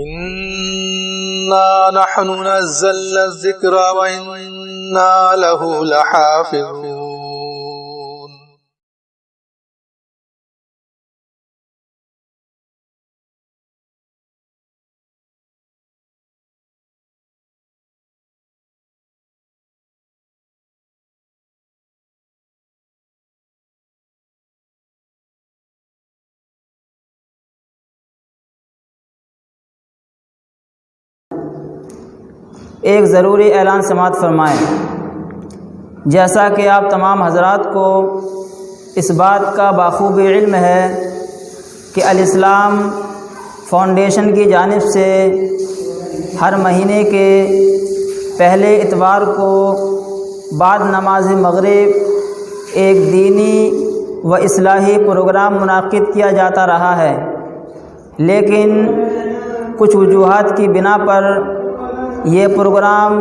إنا نحن نزلنا الذكر وإنا له لحافظون. ایک ضروری اعلان سماعت فرمائیں. جیسا کہ آپ تمام حضرات کو اس بات کا بخوبی علم ہے کہ الاسلام فاؤنڈیشن کی جانب سے ہر مہینے کے پہلے اتوار کو بعد نماز مغرب ایک دینی و اصلاحی پروگرام منعقد کیا جاتا رہا ہے، لیکن کچھ وجوہات کی بنا پر یہ پروگرام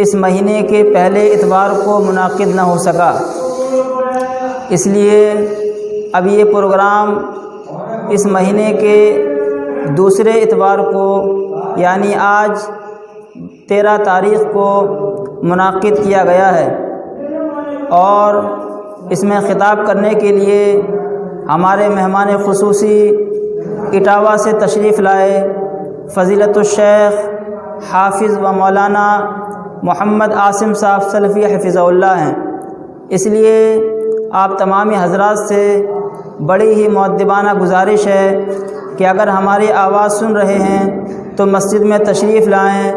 اس مہینے کے پہلے اتوار کو منعقد نہ ہو سکا. اس لیے اب یہ پروگرام اس مہینے کے دوسرے اتوار کو یعنی آج 13 تاریخ کو منعقد کیا گیا ہے، اور اس میں خطاب کرنے کے لیے ہمارے مہمان خصوصی اٹاوہ سے تشریف لائے فضیلت الشیخ حافظ و مولانا محمد عاصم صاحب سلفی حفظہ اللہ ہیں. اس لیے آپ تمامی حضرات سے بڑی ہی مؤدبانہ گزارش ہے کہ اگر ہماری آواز سن رہے ہیں تو مسجد میں تشریف لائیں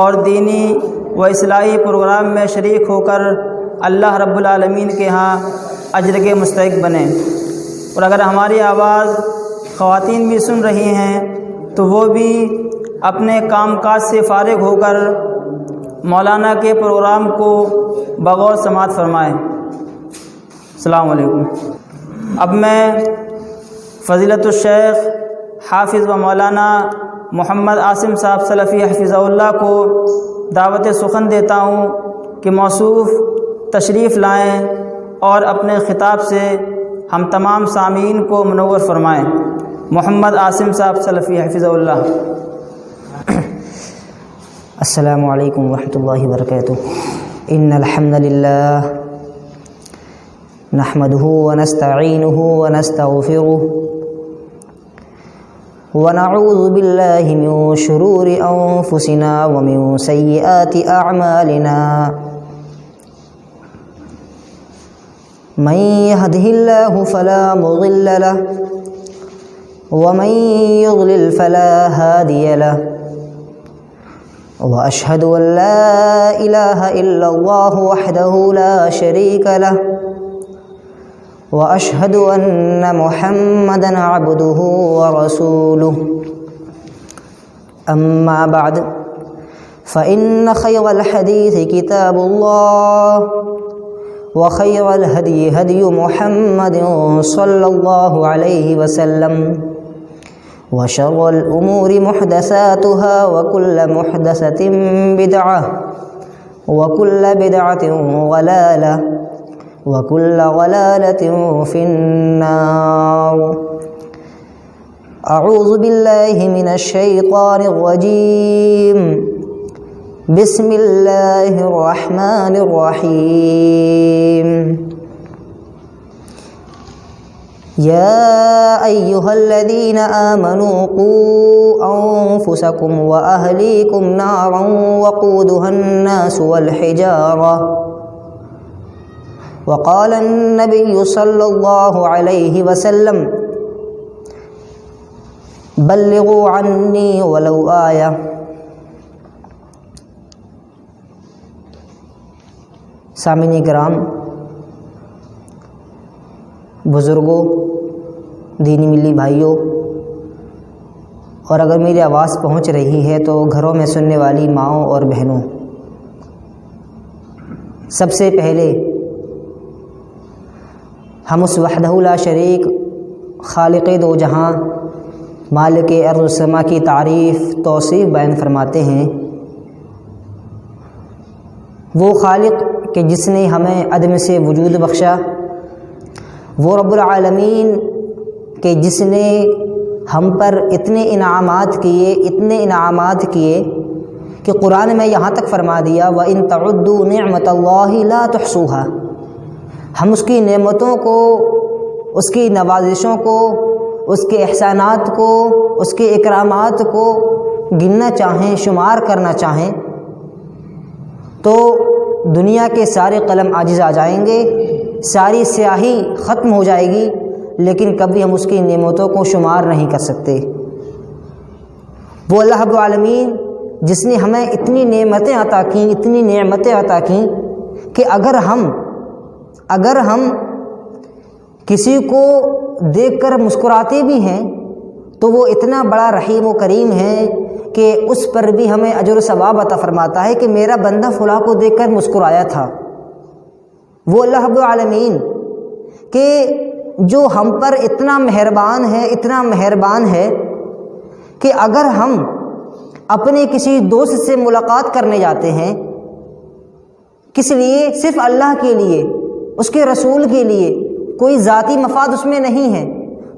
اور دینی و اصلاحی پروگرام میں شریک ہو کر اللہ رب العالمین کے ہاں اجر کے مستحق بنیں. اور اگر ہماری آواز خواتین بھی سن رہی ہیں تو وہ بھی اپنے کام کاج سے فارغ ہو کر مولانا کے پروگرام کو بغور سماعت فرمائیں. السلام علیکم. اب میں فضیلت الشیخ حافظ و مولانا محمد عاصم صاحب سلفی حفظہ اللہ کو دعوت سخن دیتا ہوں کہ موصوف تشریف لائیں اور اپنے خطاب سے ہم تمام سامعین کو منور فرمائیں. محمد عاصم صاحب سلفی حفظہ اللہ. السلام علیکم ورحمۃ اللہ وبرکاتہ. ان الحمد للہ نحمده ونستعینه ونستغفره ونعوذ باللہ من شرور انفسنا ومن سیئات اعمالنا من يهده الله فلا مضل له ومن يضلل فلا هادي له وأشهد أن لا إله إلا الله وحده لا شريك له وأشهد أن محمدًا عبده ورسوله. أما بعد فإن خير الحديث كتاب الله وخير الهدي هدي محمد صلى الله عليه وسلم وشر الأمور محدثاتها وكل محدثة بدعة وكل بدعة ضلالة وكل ضلالة في النار. أعوذ بالله من الشيطان الرجيم. بسم الله الرحمن الرحيم. يا أيها الذين آمنوا قوا أنفسكم وأهليكم نارا وقودها الناس والحجارة. وقال النبي صلى الله عليه وسلم بلغوا عني ولو آية. سامعین کرام، بزرگوں، دینی ملی بھائیوں، اور اگر میری آواز پہنچ رہی ہے تو گھروں میں سننے والی ماؤں اور بہنوں، سب سے پہلے ہم اس وحدہ لا شریک خالق دو جہاں مالک ارض و سما کی تعریف توصیف بیان فرماتے ہیں. وہ خالق کہ جس نے ہمیں عدم سے وجود بخشا، وہ رب العالمین کہ جس نے ہم پر اتنے انعامات کیے کہ قرآن میں یہاں تک فرما دیا وَإِن تَعُدُّوا نِعْمَةَ اللَّهِ لَا تُحْصُوهَا۔ ہم اس کی نعمتوں کو، اس کی نوازشوں کو، اس کے احسانات کو، اس کے اکرامات کو گننا چاہیں، شمار کرنا چاہیں تو دنیا کے سارے قلم عاجز آ جائیں گے، ساری سیاہی ختم ہو جائے گی، لیکن کبھی ہم اس کی نعمتوں کو شمار نہیں کر سکتے۔ وہ اللہ رب العالمین جس نے ہمیں اتنی نعمتیں عطا کیں کہ اگر ہم کسی کو دیکھ کر مسکراتے بھی ہیں تو وہ اتنا بڑا رحیم و کریم ہے کہ اس پر بھی ہمیں اجر و ثواب عطا فرماتا ہے کہ میرا بندہ فلاں کو دیکھ کر مسکرایا تھا۔ وہ اللہ رب العالمین کہ جو ہم پر اتنا مہربان ہے کہ اگر ہم اپنے کسی دوست سے ملاقات کرنے جاتے ہیں، کس لیے؟ صرف اللہ کے لیے، اس کے رسول کے لیے، کوئی ذاتی مفاد اس میں نہیں ہے،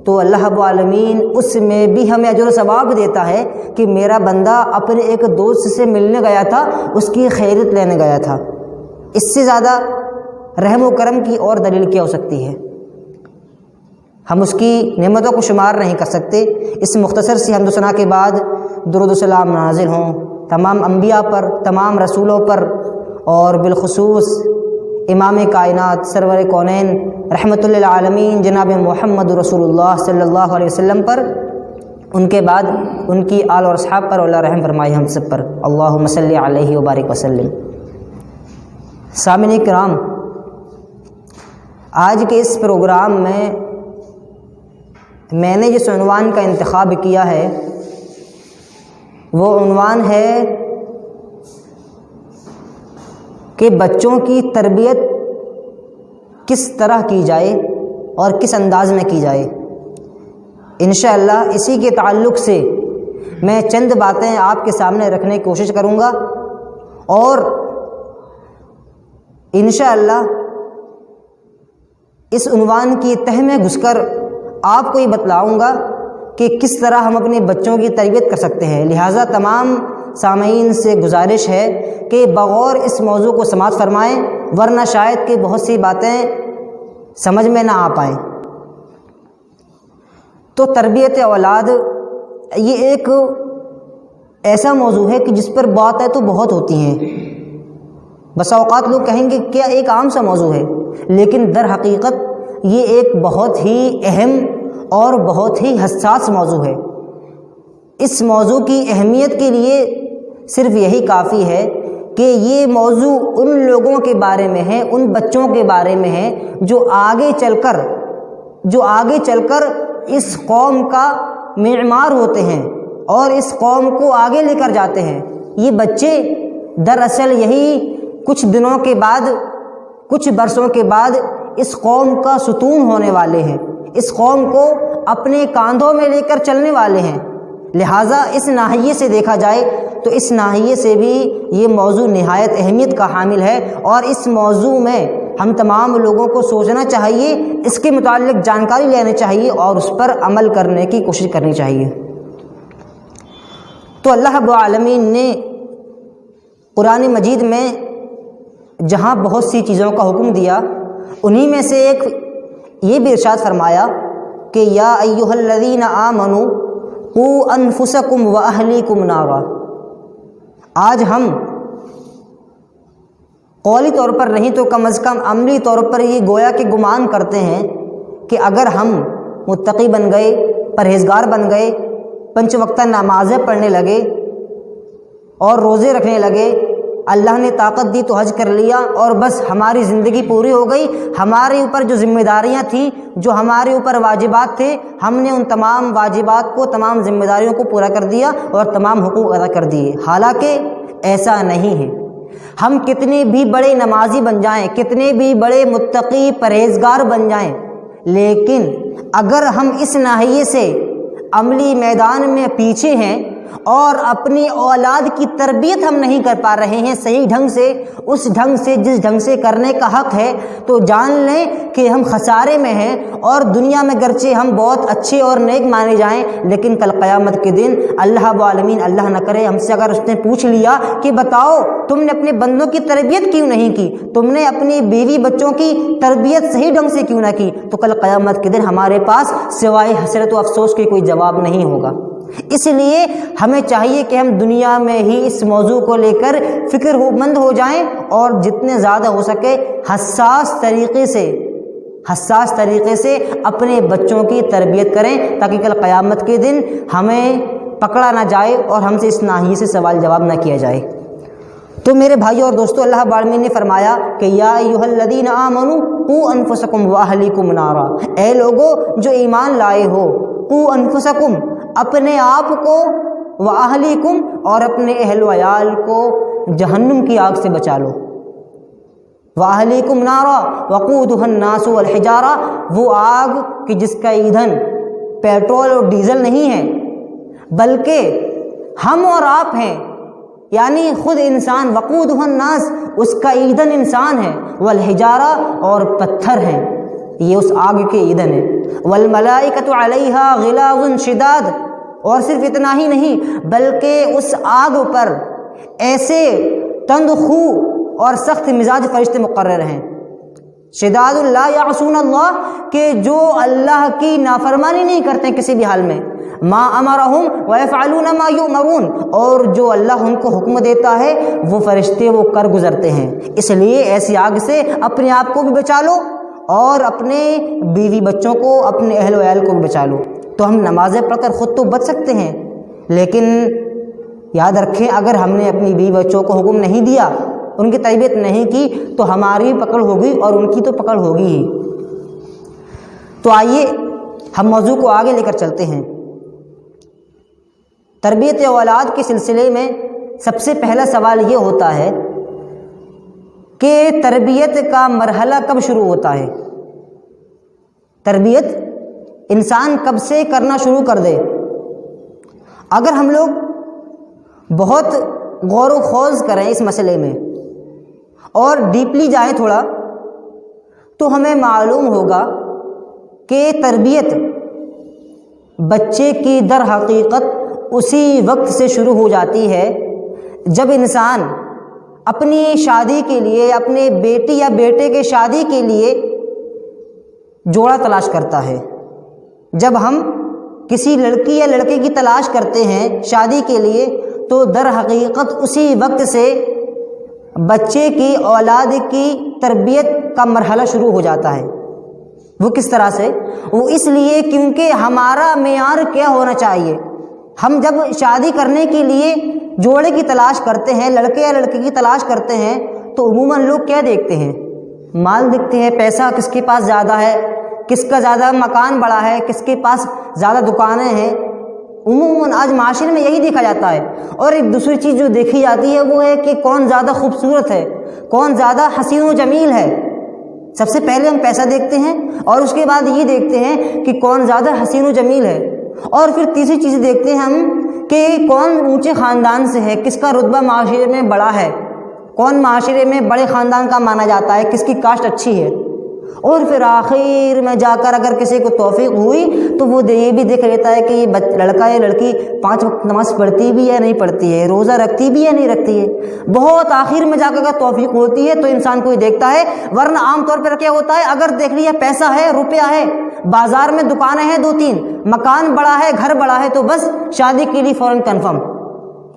تو اللہ رب العالمین اس میں بھی ہمیں اجر و ثواب دیتا ہے کہ میرا بندہ اپنے ایک دوست سے ملنے گیا تھا، اس کی خیریت لینے گیا تھا۔ اس سے زیادہ رحم و کرم کی اور دلیل کیا ہو سکتی ہے؟ ہم اس کی نعمتوں کو شمار نہیں کر سکتے۔ اس مختصر سی حمد و ثنا کے بعد درود و سلام نازل ہوں تمام انبیاء پر، تمام رسولوں پر، اور بالخصوص امام کائنات سرور کونین رحمت للعالمین جناب محمد رسول اللہ صلی اللہ علیہ وسلم پر، ان کے بعد ان کی آل اور اصحاب پر، اللہ رحم فرمائے ہم سب پر، اللہم صلی علیہ وبارک وسلم۔ سامعین کرام، آج کے اس پروگرام میں نے جس عنوان کا انتخاب کیا ہے وہ عنوان ہے کہ بچوں کی تربیت کس طرح کی جائے اور کس انداز میں کی جائے۔ انشاءاللہ اسی کے تعلق سے میں چند باتیں آپ کے سامنے رکھنے کی کوشش کروں گا، اور انشاءاللہ اس عنوان کی تہ میں گھس کر آپ کو یہ بتلاؤں گا کہ کس طرح ہم اپنے بچوں کی تربیت کر سکتے ہیں۔ لہٰذا تمام سامعین سے گزارش ہے کہ بغور اس موضوع کو سماعت فرمائیں، ورنہ شاید کہ بہت سی باتیں سمجھ میں نہ آ پائیں۔ تو تربیت اولاد یہ ایک ایسا موضوع ہے کہ جس پر باتیں تو بہت ہوتی ہیں، بسا اوقات لوگ کہیں گے کیا ایک عام سا موضوع ہے، لیکن در حقیقت یہ ایک بہت ہی اہم اور بہت ہی حساس موضوع ہے۔ اس موضوع کی اہمیت کے لیے صرف یہی کافی ہے کہ یہ موضوع ان لوگوں کے بارے میں ہے، ان بچوں کے بارے میں ہے جو آگے چل کر اس قوم کا معمار ہوتے ہیں اور اس قوم کو آگے لے کر جاتے ہیں۔ یہ بچے دراصل یہی کچھ دنوں کے بعد، کچھ برسوں کے بعد اس قوم کا ستون ہونے والے ہیں، اس قوم کو اپنے کاندھوں میں لے کر چلنے والے ہیں۔ لہٰذا اس ناحیے سے دیکھا جائے تو اس ناحیے سے بھی یہ موضوع نہایت اہمیت کا حامل ہے، اور اس موضوع میں ہم تمام لوگوں کو سوچنا چاہیے، اس کے متعلق جانکاری لینا چاہیے اور اس پر عمل کرنے کی کوشش کرنی چاہیے۔ تو اللہ رب العالمین نے قرآن مجید میں جہاں بہت سی چیزوں کا حکم دیا، انہی میں سے ایک یہ بھی ارشاد فرمایا کہ یا ایھا الذین آمنوا قوا انفسکم واہلیکم نارا۔ آج ہم قولی طور پر نہیں تو کم از کم عملی طور پر یہ گویا کہ گمان کرتے ہیں کہ اگر ہم متقی بن گئے، پرہیزگار بن گئے، 5 وقتہ نمازیں پڑھنے لگے اور روزے رکھنے لگے، اللہ نے طاقت دی تو حج کر لیا اور بس ہماری زندگی پوری ہو گئی، ہمارے اوپر جو ذمہ داریاں تھیں، جو ہمارے اوپر واجبات تھے، ہم نے ان تمام واجبات کو، تمام ذمہ داریوں کو پورا کر دیا اور تمام حقوق ادا کر دیے۔ حالانکہ ایسا نہیں ہے۔ ہم کتنے بھی بڑے نمازی بن جائیں، کتنے بھی بڑے متقی پرہیزگار بن جائیں، لیکن اگر ہم اس ناحیے سے عملی میدان میں پیچھے ہیں اور اپنی اولاد کی تربیت ہم نہیں کر پا رہے ہیں صحیح ڈھنگ سے، اس ڈھنگ سے جس ڈھنگ سے کرنے کا حق ہے، تو جان لیں کہ ہم خسارے میں ہیں۔ اور دنیا میں گرچہ ہم بہت اچھے اور نیک مانے جائیں، لیکن کل قیامت کے دن اللہ رب العالمین اللہ نہ کرے ہم سے اگر اس نے پوچھ لیا کہ بتاؤ تم نے اپنے بندوں کی تربیت کیوں نہیں کی، تم نے اپنی بیوی بچوں کی تربیت صحیح ڈھنگ سے کیوں نہ کی، تو کل قیامت کے دن ہمارے پاس سوائے حسرت و افسوس کے کوئی جواب نہیں ہوگا۔ اس لیے ہمیں چاہیے کہ ہم دنیا میں ہی اس موضوع کو لے کر فکر مند ہو جائیں اور جتنے زیادہ ہو سکے حساس طریقے سے اپنے بچوں کی تربیت کریں، تاکہ کل قیامت کے دن ہمیں پکڑا نہ جائے اور ہم سے اس ناحیے سے سوال جواب نہ کیا جائے۔ تو میرے بھائیوں اور دوستو، اللہ رب العالمین نے فرمایا کہ یا ایھا الذین آمنوا قوا انفسکم واہلیکم نارا، اے لوگو جو ایمان لائے ہو، قوا انفسکم اپنے آپ کو، واہلیکم اور اپنے اہل و عیال کو جہنم کی آگ سے بچا لو۔ واہلیکم نارا وقودھا الناس والحجارہ، وہ آگ کہ جس کا ایندھن پیٹرول اور ڈیزل نہیں ہے بلکہ ہم اور آپ ہیں، یعنی خود انسان، وقودھا الناس اس کا ایندھن انسان ہے، والحجارہ اور پتھر ہیں، یہ اس آگ کے ایندھن ہے، والملائکۃ علیہا غلاظ شداد، اور صرف اتنا ہی نہیں بلکہ اس آگ پر ایسے تند خو اور سخت مزاج فرشتے مقرر ہیں، شداد لا یعصون اللہ، کہ جو اللہ کی نافرمانی نہیں کرتے کسی بھی حال میں، ما امرہم ویفعلون ما یؤمرون، اور جو اللہ ان کو حکم دیتا ہے وہ فرشتے وہ کر گزرتے ہیں۔ اس لیے ایسی آگ سے اپنے آپ کو بھی بچا لو اور اپنے بیوی بچوں کو، اپنے اہل و عیال کو بھی بچا لو۔ تو ہم نمازیں پڑھ کر خود تو بچ سکتے ہیں، لیکن یاد رکھیں اگر ہم نے اپنی بیوی بچوں کو حکم نہیں دیا، ان کی تربیت نہیں کی، تو ہماری پکڑ ہوگی اور ان کی تو پکڑ ہوگی ہی۔ تو آئیے ہم موضوع کو آگے لے کر چلتے ہیں۔ تربیت اولاد کے سلسلے میں سب سے پہلا سوال یہ ہوتا ہے کہ تربیت کا مرحلہ کب شروع ہوتا ہے؟ تربیت انسان کب سے کرنا شروع کر دے؟ اگر ہم لوگ بہت غور و خوض کریں اس مسئلے میں اور ڈیپلی جائیں تھوڑا، تو ہمیں معلوم ہوگا کہ تربیت بچے کی در حقیقت اسی وقت سے شروع ہو جاتی ہے جب انسان اپنی شادی کے لیے، اپنے بیٹی یا بیٹے کے شادی کے لیے جوڑا تلاش کرتا ہے۔ جب ہم کسی لڑکی یا لڑکے کی تلاش کرتے ہیں شادی کے لیے، تو در حقیقت اسی وقت سے بچے کی، اولاد کی تربیت کا مرحلہ شروع ہو جاتا ہے۔ وہ کس طرح سے؟ وہ اس لیے کیونکہ ہمارا معیار کیا ہونا چاہیے۔ ہم جب شادی کرنے کے لیے جوڑے کی تلاش کرتے ہیں، لڑکے یا لڑکی کی تلاش کرتے ہیں، تو عموماً لوگ کیا دیکھتے ہیں؟ مال دیکھتے ہیں، پیسہ کس کے پاس زیادہ ہے، کس کا زیادہ مکان بڑا ہے، کس کے پاس زیادہ دکانیں ہیں۔ عموماً آج معاشرے میں یہی دیکھا جاتا ہے۔ اور ایک دوسری چیز جو دیکھی جاتی ہے وہ ہے کہ کون زیادہ خوبصورت ہے، کون زیادہ حسین و جمیل ہے۔ سب سے پہلے ہم پیسہ دیکھتے ہیں اور اس کے بعد یہ دیکھتے ہیں کہ کون زیادہ حسین و جمیل ہے، اور پھر تیسری چیز دیکھتے ہیں ہم کہ کون اونچے خاندان سے ہے، کس کا رتبہ معاشرے میں بڑا ہے، کون معاشرے میں بڑے خاندان کا مانا جاتا ہے، کس کی کاسٹ اچھی ہے۔ اور پھر آخر میں جا کر اگر کسی کو توفیق ہوئی تو وہ یہ بھی دیکھ لیتا ہے کہ یہ لڑکا یا لڑکی 5 وقت نماز پڑھتی بھی ہے نہیں پڑھتی ہے، روزہ رکھتی بھی ہے نہیں رکھتی ہے۔ بہت آخر میں جا کر اگر توفیق ہوتی ہے تو انسان کو یہ دیکھتا ہے، ورنہ عام طور پر کیا ہوتا ہے، اگر دیکھ لیا پیسہ ہے، روپیہ ہے، بازار میں دکانیں ہیں 2-3، مکان بڑا ہے، گھر بڑا ہے، تو بس شادی کے لیے فوراً کنفرم۔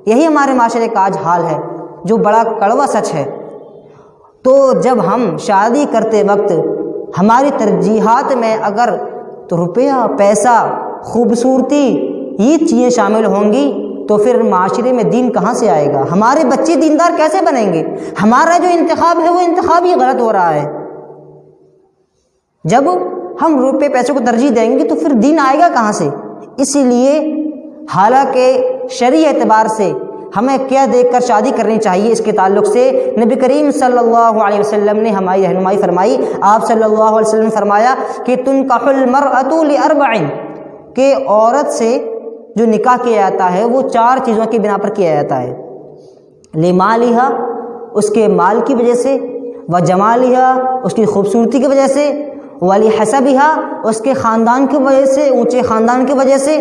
یہی ہمارے معاشرے کا آج حال ہے، جو بڑا کڑوا سچ ہے۔ تو جب ہم شادی کرتے وقت ہماری ترجیحات میں اگر تو روپیہ، پیسہ، خوبصورتی یہ چیزیں شامل ہوں گی تو پھر معاشرے میں دین کہاں سے آئے گا؟ ہمارے بچے دیندار کیسے بنیں گے؟ ہمارا جو انتخاب ہے وہ انتخاب ہی غلط ہو رہا ہے۔ جب ہم روپے پیسے کو ترجیح دیں گے تو پھر دین آئے گا کہاں سے؟ اسی لیے حالانکہ شرعی اعتبار سے ہمیں کیا دیکھ کر شادی کرنی چاہیے، اس کے تعلق سے نبی کریم صلی اللہ علیہ وسلم نے ہماری رہنمائی فرمائی۔ آپ صلی اللہ علیہ وسلم نے فرمایا کہ تنکح المرأۃ لأربع، کہ عورت سے جو نکاح کیا جاتا ہے وہ 4 چیزوں کی بنا پر کیا جاتا ہے. لمالہا، اس کے مال کی وجہ سے، وجمالہا، اس کی خوبصورتی کی وجہ سے، ولحسبہا، اس کے خاندان کی وجہ سے، اونچے خاندان کی وجہ سے،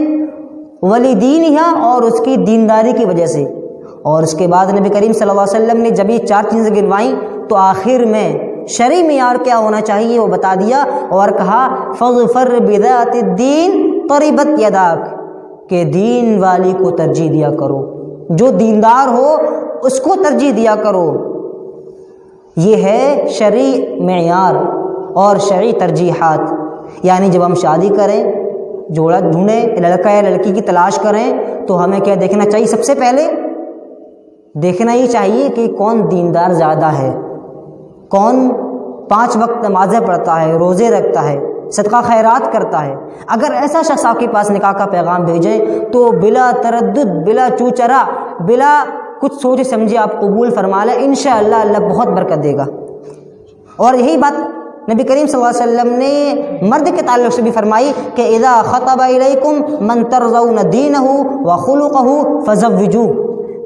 ولدینہا، اور اس کی دینداری کی وجہ سے. اور اس کے بعد نبی کریم صلی اللہ علیہ وسلم نے جب یہ 4 چیزیں گنوائیں تو آخر میں شرعی معیار کیا ہونا چاہیے وہ بتا دیا اور کہا فاظفر بذات الدین طربت یداک، کہ دین والی کو ترجیح دیا کرو، جو دیندار ہو اس کو ترجیح دیا کرو. یہ ہے شرعی معیار اور شرعی ترجیحات. یعنی جب ہم شادی کریں، جوڑا ڈھونڈیں، لڑکا یا لڑکی کی تلاش کریں تو ہمیں کیا دیکھنا چاہیے؟ سب سے پہلے دیکھنا یہ چاہیے کہ کون دیندار زیادہ ہے، کون 5 وقت نمازیں پڑھتا ہے، روزے رکھتا ہے، صدقہ خیرات کرتا ہے. اگر ایسا شخص آپ کے پاس نکاح کا پیغام بھیجے تو بلا تردد، بلا چوچرا، بلا کچھ سوچے سمجھے آپ قبول فرما لیں، انشاءاللہ اللہ بہت برکت دے گا. اور یہی بات نبی کریم صلی اللہ علیہ وسلم نے مرد کے تعلق سے بھی فرمائی کہ اذا خطب الیکم من ترضون دینہ وخلقہ فزوجوہ،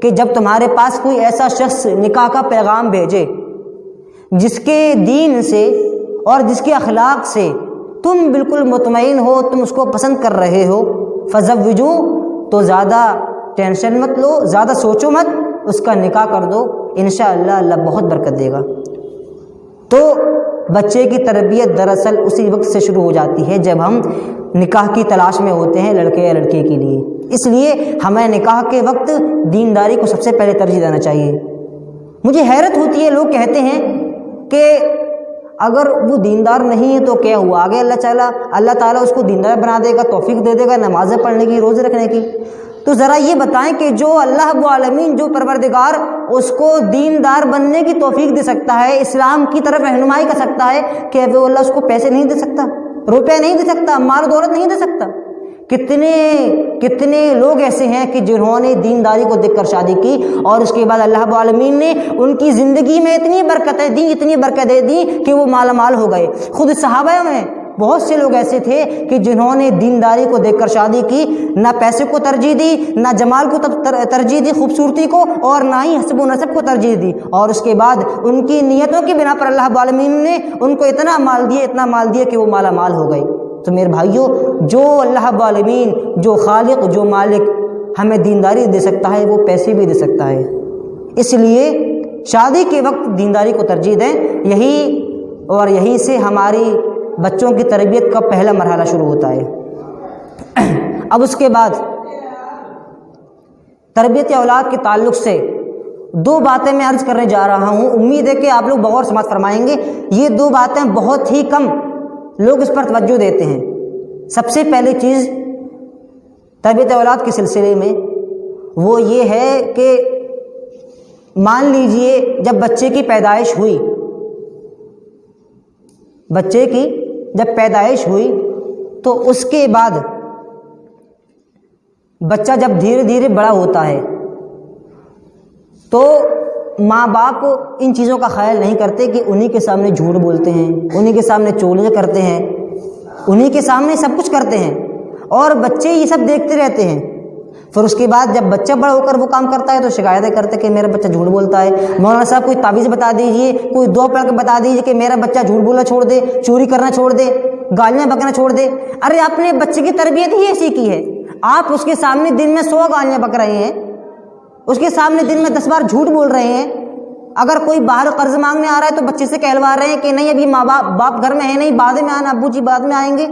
کہ جب تمہارے پاس کوئی ایسا شخص نکاح کا پیغام بھیجے جس کے دین سے اور جس کے اخلاق سے تم بالکل مطمئن ہو، تم اس کو پسند کر رہے ہو، فزوجوہ، تو زیادہ ٹینشن مت لو، زیادہ سوچو مت، اس کا نکاح کر دو، انشاءاللہ اللہ بہت برکت دے گا. تو بچے کی تربیت دراصل اسی وقت سے شروع ہو جاتی ہے جب ہم نکاح کی تلاش میں ہوتے ہیں لڑکے یا لڑکی کے لیے. اس لیے ہمیں نکاح کے وقت دینداری کو سب سے پہلے ترجیح دینا چاہیے. مجھے حیرت ہوتی ہے، لوگ کہتے ہیں کہ اگر وہ دیندار نہیں ہے تو کیا ہوا، آگے اللہ تعالیٰ اس کو دیندار بنا دے گا، توفیق دے دے گا نمازیں پڑھنے کی، روزے رکھنے کی. تو ذرا یہ بتائیں کہ جو اللہ رب العالمین، جو پروردگار اس کو دیندار بننے کی توفیق دے سکتا ہے، اسلام کی طرف رہنمائی کر سکتا ہے، کہ وہ اللہ اس کو پیسے نہیں دے سکتا، روپے نہیں دے سکتا، مال و دولت نہیں دے سکتا؟ کتنے لوگ ایسے ہیں کہ جنہوں نے دینداری کو دیکھ کر شادی کی اور اس کے بعد اللہ رب العالمین نے ان کی زندگی میں اتنی برکتیں دی، اتنی برکتیں دی کہ وہ مالا مال ہو گئے. خود صحابہ میں بہت سے لوگ ایسے تھے کہ جنہوں نے دینداری کو دیکھ کر شادی کی، نہ پیسے کو ترجیح دی، نہ جمال کو ترجیح دی، خوبصورتی کو، اور نہ ہی حسب و نسب کو ترجیح دی، اور اس کے بعد ان کی نیتوں کی بنا پر اللہ رب العالمین نے ان کو اتنا مال دیا کہ وہ مالا مال ہو گئے. تو میرے بھائیوں، جو اللہ رب العالمین، جو خالق، جو مالک ہمیں دینداری دے سکتا ہے وہ پیسے بھی دے سکتا ہے. اس لیے شادی کے وقت دینداری کو ترجیح دیں. یہی سے ہماری بچوں کی تربیت کا پہلا مرحلہ شروع ہوتا ہے. اب اس کے بعد تربیت اولاد کے تعلق سے 2 باتیں میں عرض کرنے جا رہا ہوں، امید ہے کہ آپ لوگ بغور سماعت فرمائیں گے. یہ 2 باتیں بہت ہی کم لوگ اس پر توجہ دیتے ہیں. سب سے پہلی چیز تربیت اولاد کے سلسلے میں وہ یہ ہے کہ مان لیجئے جب بچے کی پیدائش ہوئی، تو اس کے بعد بچہ جب دھیرے دھیرے بڑا ہوتا ہے تو ماں باپ ان چیزوں کا خیال نہیں کرتے کہ انہی کے سامنے جھوٹ بولتے ہیں، انہی کے سامنے چولیاں کرتے ہیں، انہی کے سامنے سب کچھ کرتے ہیں، اور بچے یہ سب دیکھتے رہتے ہیں. پھر اس کے بعد جب بچہ بڑا ہو کر وہ کام کرتا ہے تو شکایتیں کرتے کہ میرا بچہ جھوٹ بولتا ہے. مولانا صاحب کوئی تعویذ بتا دیجئے، کوئی دعا پڑھ کے بتا دیجئے کہ میرا بچہ جھوٹ بولنا چھوڑ دے، چوری کرنا چھوڑ دے، گالیاں بکنا چھوڑ دے. ارے آپ نے بچے کی تربیت ہی ایسی کی ہے، آپ اس کے سامنے دن میں 100 گالیاں بک رہے ہیں، اس کے سامنے دن میں 10 بار جھوٹ بول رہے ہیں. اگر کوئی باہر قرض مانگنے آ رہا ہے تو بچے سے کہلوا رہے ہیں کہ نہیں ابھی ماں باپ گھر میں ہے نہیں، بعد میں آنا، ابو جی بعد میں آئیں گے.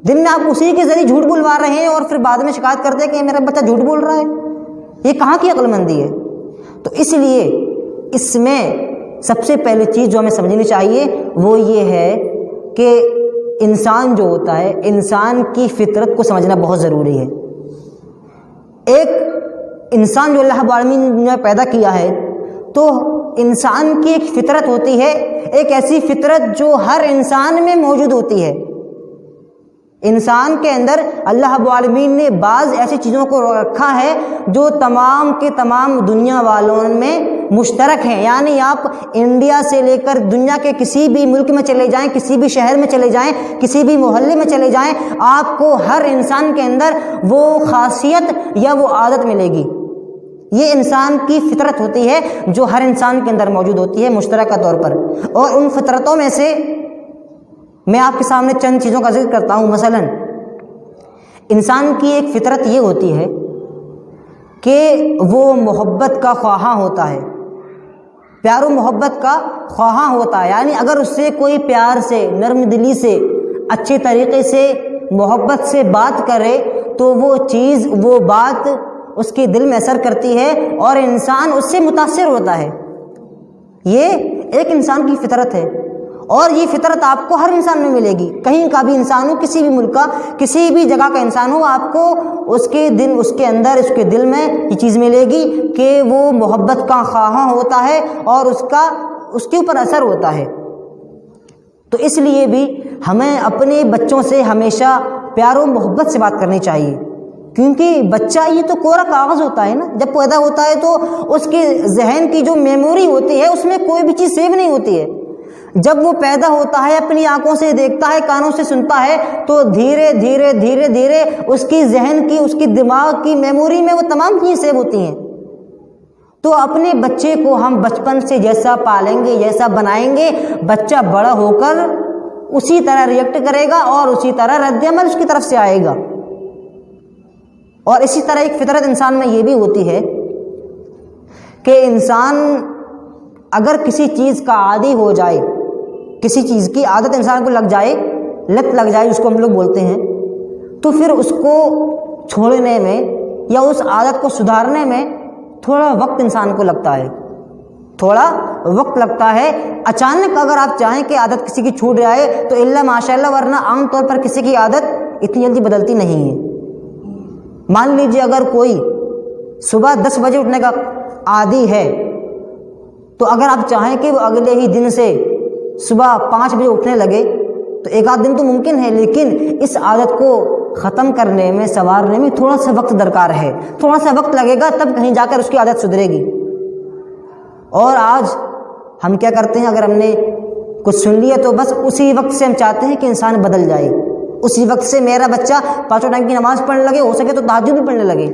دن میں آپ اسی کے ذریعے جھوٹ بلوا رہے ہیں اور پھر بعد میں شکایت کرتے ہیں کہ میرا بچہ جھوٹ بول رہا ہے. یہ کہاں کی عقل مندی ہے؟ تو اس لیے اس میں سب سے پہلی چیز جو ہمیں سمجھنی چاہیے وہ یہ ہے کہ انسان جو ہوتا ہے، انسان کی فطرت کو سمجھنا بہت ضروری ہے. ایک انسان جو اللہ رب العالمین نے پیدا کیا ہے تو انسان کی ایک فطرت ہوتی ہے، ایک ایسی فطرت جو ہر انسان میں موجود ہوتی ہے. انسان کے اندر اللہ رب العالمین نے بعض ایسی چیزوں کو رکھا ہے جو تمام کے تمام دنیا والوں میں مشترک ہیں. یعنی آپ انڈیا سے لے کر دنیا کے کسی بھی ملک میں چلے جائیں، کسی بھی شہر میں چلے جائیں، کسی بھی محلے میں چلے جائیں، آپ کو ہر انسان کے اندر وہ خاصیت یا وہ عادت ملے گی. یہ انسان کی فطرت ہوتی ہے جو ہر انسان کے اندر موجود ہوتی ہے مشترکہ طور پر. اور ان فطرتوں میں سے میں آپ کے سامنے چند چیزوں کا ذکر کرتا ہوں. مثلا انسان کی ایک فطرت یہ ہوتی ہے کہ وہ محبت کا خواہاں ہوتا ہے، پیار و محبت کا خواہاں ہوتا ہے. یعنی اگر اس سے کوئی پیار سے، نرم دلی سے، اچھے طریقے سے، محبت سے بات کرے تو وہ چیز، وہ بات اس کے دل میں اثر کرتی ہے اور انسان اس سے متاثر ہوتا ہے. یہ ایک انسان کی فطرت ہے اور یہ فطرت آپ کو ہر انسان میں ملے گی. کہیں کا بھی انسان ہو، کسی بھی ملک کا، کسی بھی جگہ کا انسان ہو، آپ کو اس کے اندر، اس کے دل میں یہ چیز ملے گی کہ وہ محبت کا خواہاں ہوتا ہے اور اس کے اوپر اثر ہوتا ہے. تو اس لیے بھی ہمیں اپنے بچوں سے ہمیشہ پیار و محبت سے بات کرنی چاہیے، کیونکہ بچہ یہ تو کوڑا کاغذ ہوتا ہے نا. جب پیدا ہوتا ہے تو اس کے ذہن کی جو میموری ہوتی ہے اس میں کوئی بھی چیز سیو نہیں ہوتی ہے. جب وہ پیدا ہوتا ہے اپنی آنکھوں سے دیکھتا ہے، کانوں سے سنتا ہے، تو دھیرے دھیرے دھیرے دھیرے اس کی ذہن کی، اس کی دماغ کی میموری میں وہ تمام چیزیں سیو ہوتی ہیں. تو اپنے بچے کو ہم بچپن سے جیسا پالیں گے، جیسا بنائیں گے، بچہ بڑا ہو کر اسی طرح ریئیکٹ کرے گا اور اسی طرح رد عمل اس کی طرف سے آئے گا. اور اسی طرح ایک فطرت انسان میں یہ بھی ہوتی ہے کہ انسان اگر کسی چیز کا عادی ہو جائے، کسی چیز کی عادت انسان کو لگ جائے، لت لگ جائے، اس کو ہم لوگ بولتے ہیں، تو پھر اس کو چھوڑنے میں یا اس عادت کو سدھارنے میں تھوڑا وقت انسان کو لگتا ہے، تھوڑا وقت لگتا ہے. اچانک اگر آپ چاہیں کہ عادت کسی کی چھوٹ جائے تو اللہ ماشاء اللہ، ورنہ عام طور پر کسی کی عادت اتنی جلدی بدلتی نہیں ہے. مان لیجیے اگر کوئی صبح 10 بجے اٹھنے کا عادی ہے تو اگر آپ چاہیں کہ وہ اگلے ہی دن سے صبح 5 بجے اٹھنے لگے تو ایک آدھ دن تو ممکن ہے، لیکن اس عادت کو ختم کرنے میں، سنوارنے میں تھوڑا سا وقت درکار ہے. تھوڑا سا وقت لگے گا تب کہیں جا کر اس کی عادت سدھرے گی. اور آج ہم کیا کرتے ہیں، اگر ہم نے کچھ سن لیا تو بس اسی وقت سے ہم چاہتے ہیں کہ انسان بدل جائے، اسی وقت سے میرا بچہ 5 ٹائم کی نماز پڑھنے لگے، ہو سکے تو تہجد بھی پڑھنے لگے.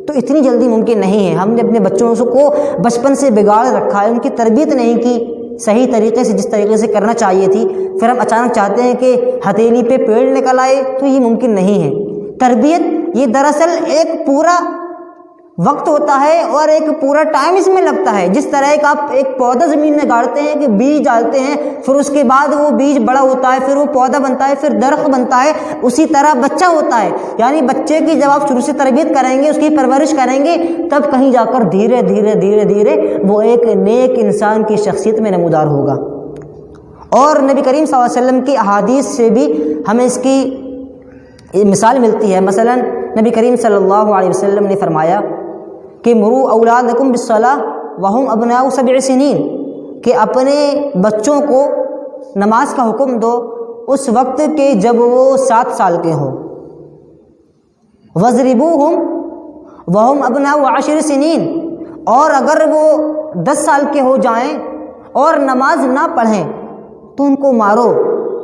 تو اتنی جلدی ممکن نہیں ہے. ہم نے اپنے بچوں کو بچپن سے بگاڑ رکھا ہے، ان کی تربیت نہیں کی صحیح طریقے سے، جس طریقے سے کرنا چاہیے تھی. پھر ہم اچانک چاہتے ہیں کہ ہتھیلی پہ پیڑ نکل آئے، تو یہ ممکن نہیں ہے. تربیت یہ دراصل ایک پورا وقت ہوتا ہے اور ایک پورا ٹائم اس میں لگتا ہے. جس طرح آپ ایک پودا زمین میں گاڑتے ہیں کہ بیج ڈالتے ہیں، پھر اس کے بعد وہ بیج بڑا ہوتا ہے، پھر وہ پودا بنتا ہے، پھر درخت بنتا ہے، اسی طرح بچہ ہوتا ہے. یعنی بچے کی جب آپ شروع سے تربیت کریں گے، اس کی پرورش کریں گے، تب کہیں جا کر دھیرے دھیرے دھیرے دھیرے وہ ایک نیک انسان کی شخصیت میں نمودار ہوگا. اور نبی کریم صلی اللہ علیہ وسلم کی احادیث سے بھی ہمیں اس کی مثال ملتی ہے. مثلا نبی کریم صلی اللہ علیہ وسلم نے فرمایا کہ مرو اولادکم بالصلاۃ وہم ابناء 7 سنین، کہ اپنے بچوں کو نماز کا حکم دو اس وقت کہ جب وہ 7 سال کے ہوں. وضربوہم وہم ابناء 10 سنین، اور اگر وہ 10 سال کے ہو جائیں اور نماز نہ پڑھیں تو ان کو مارو،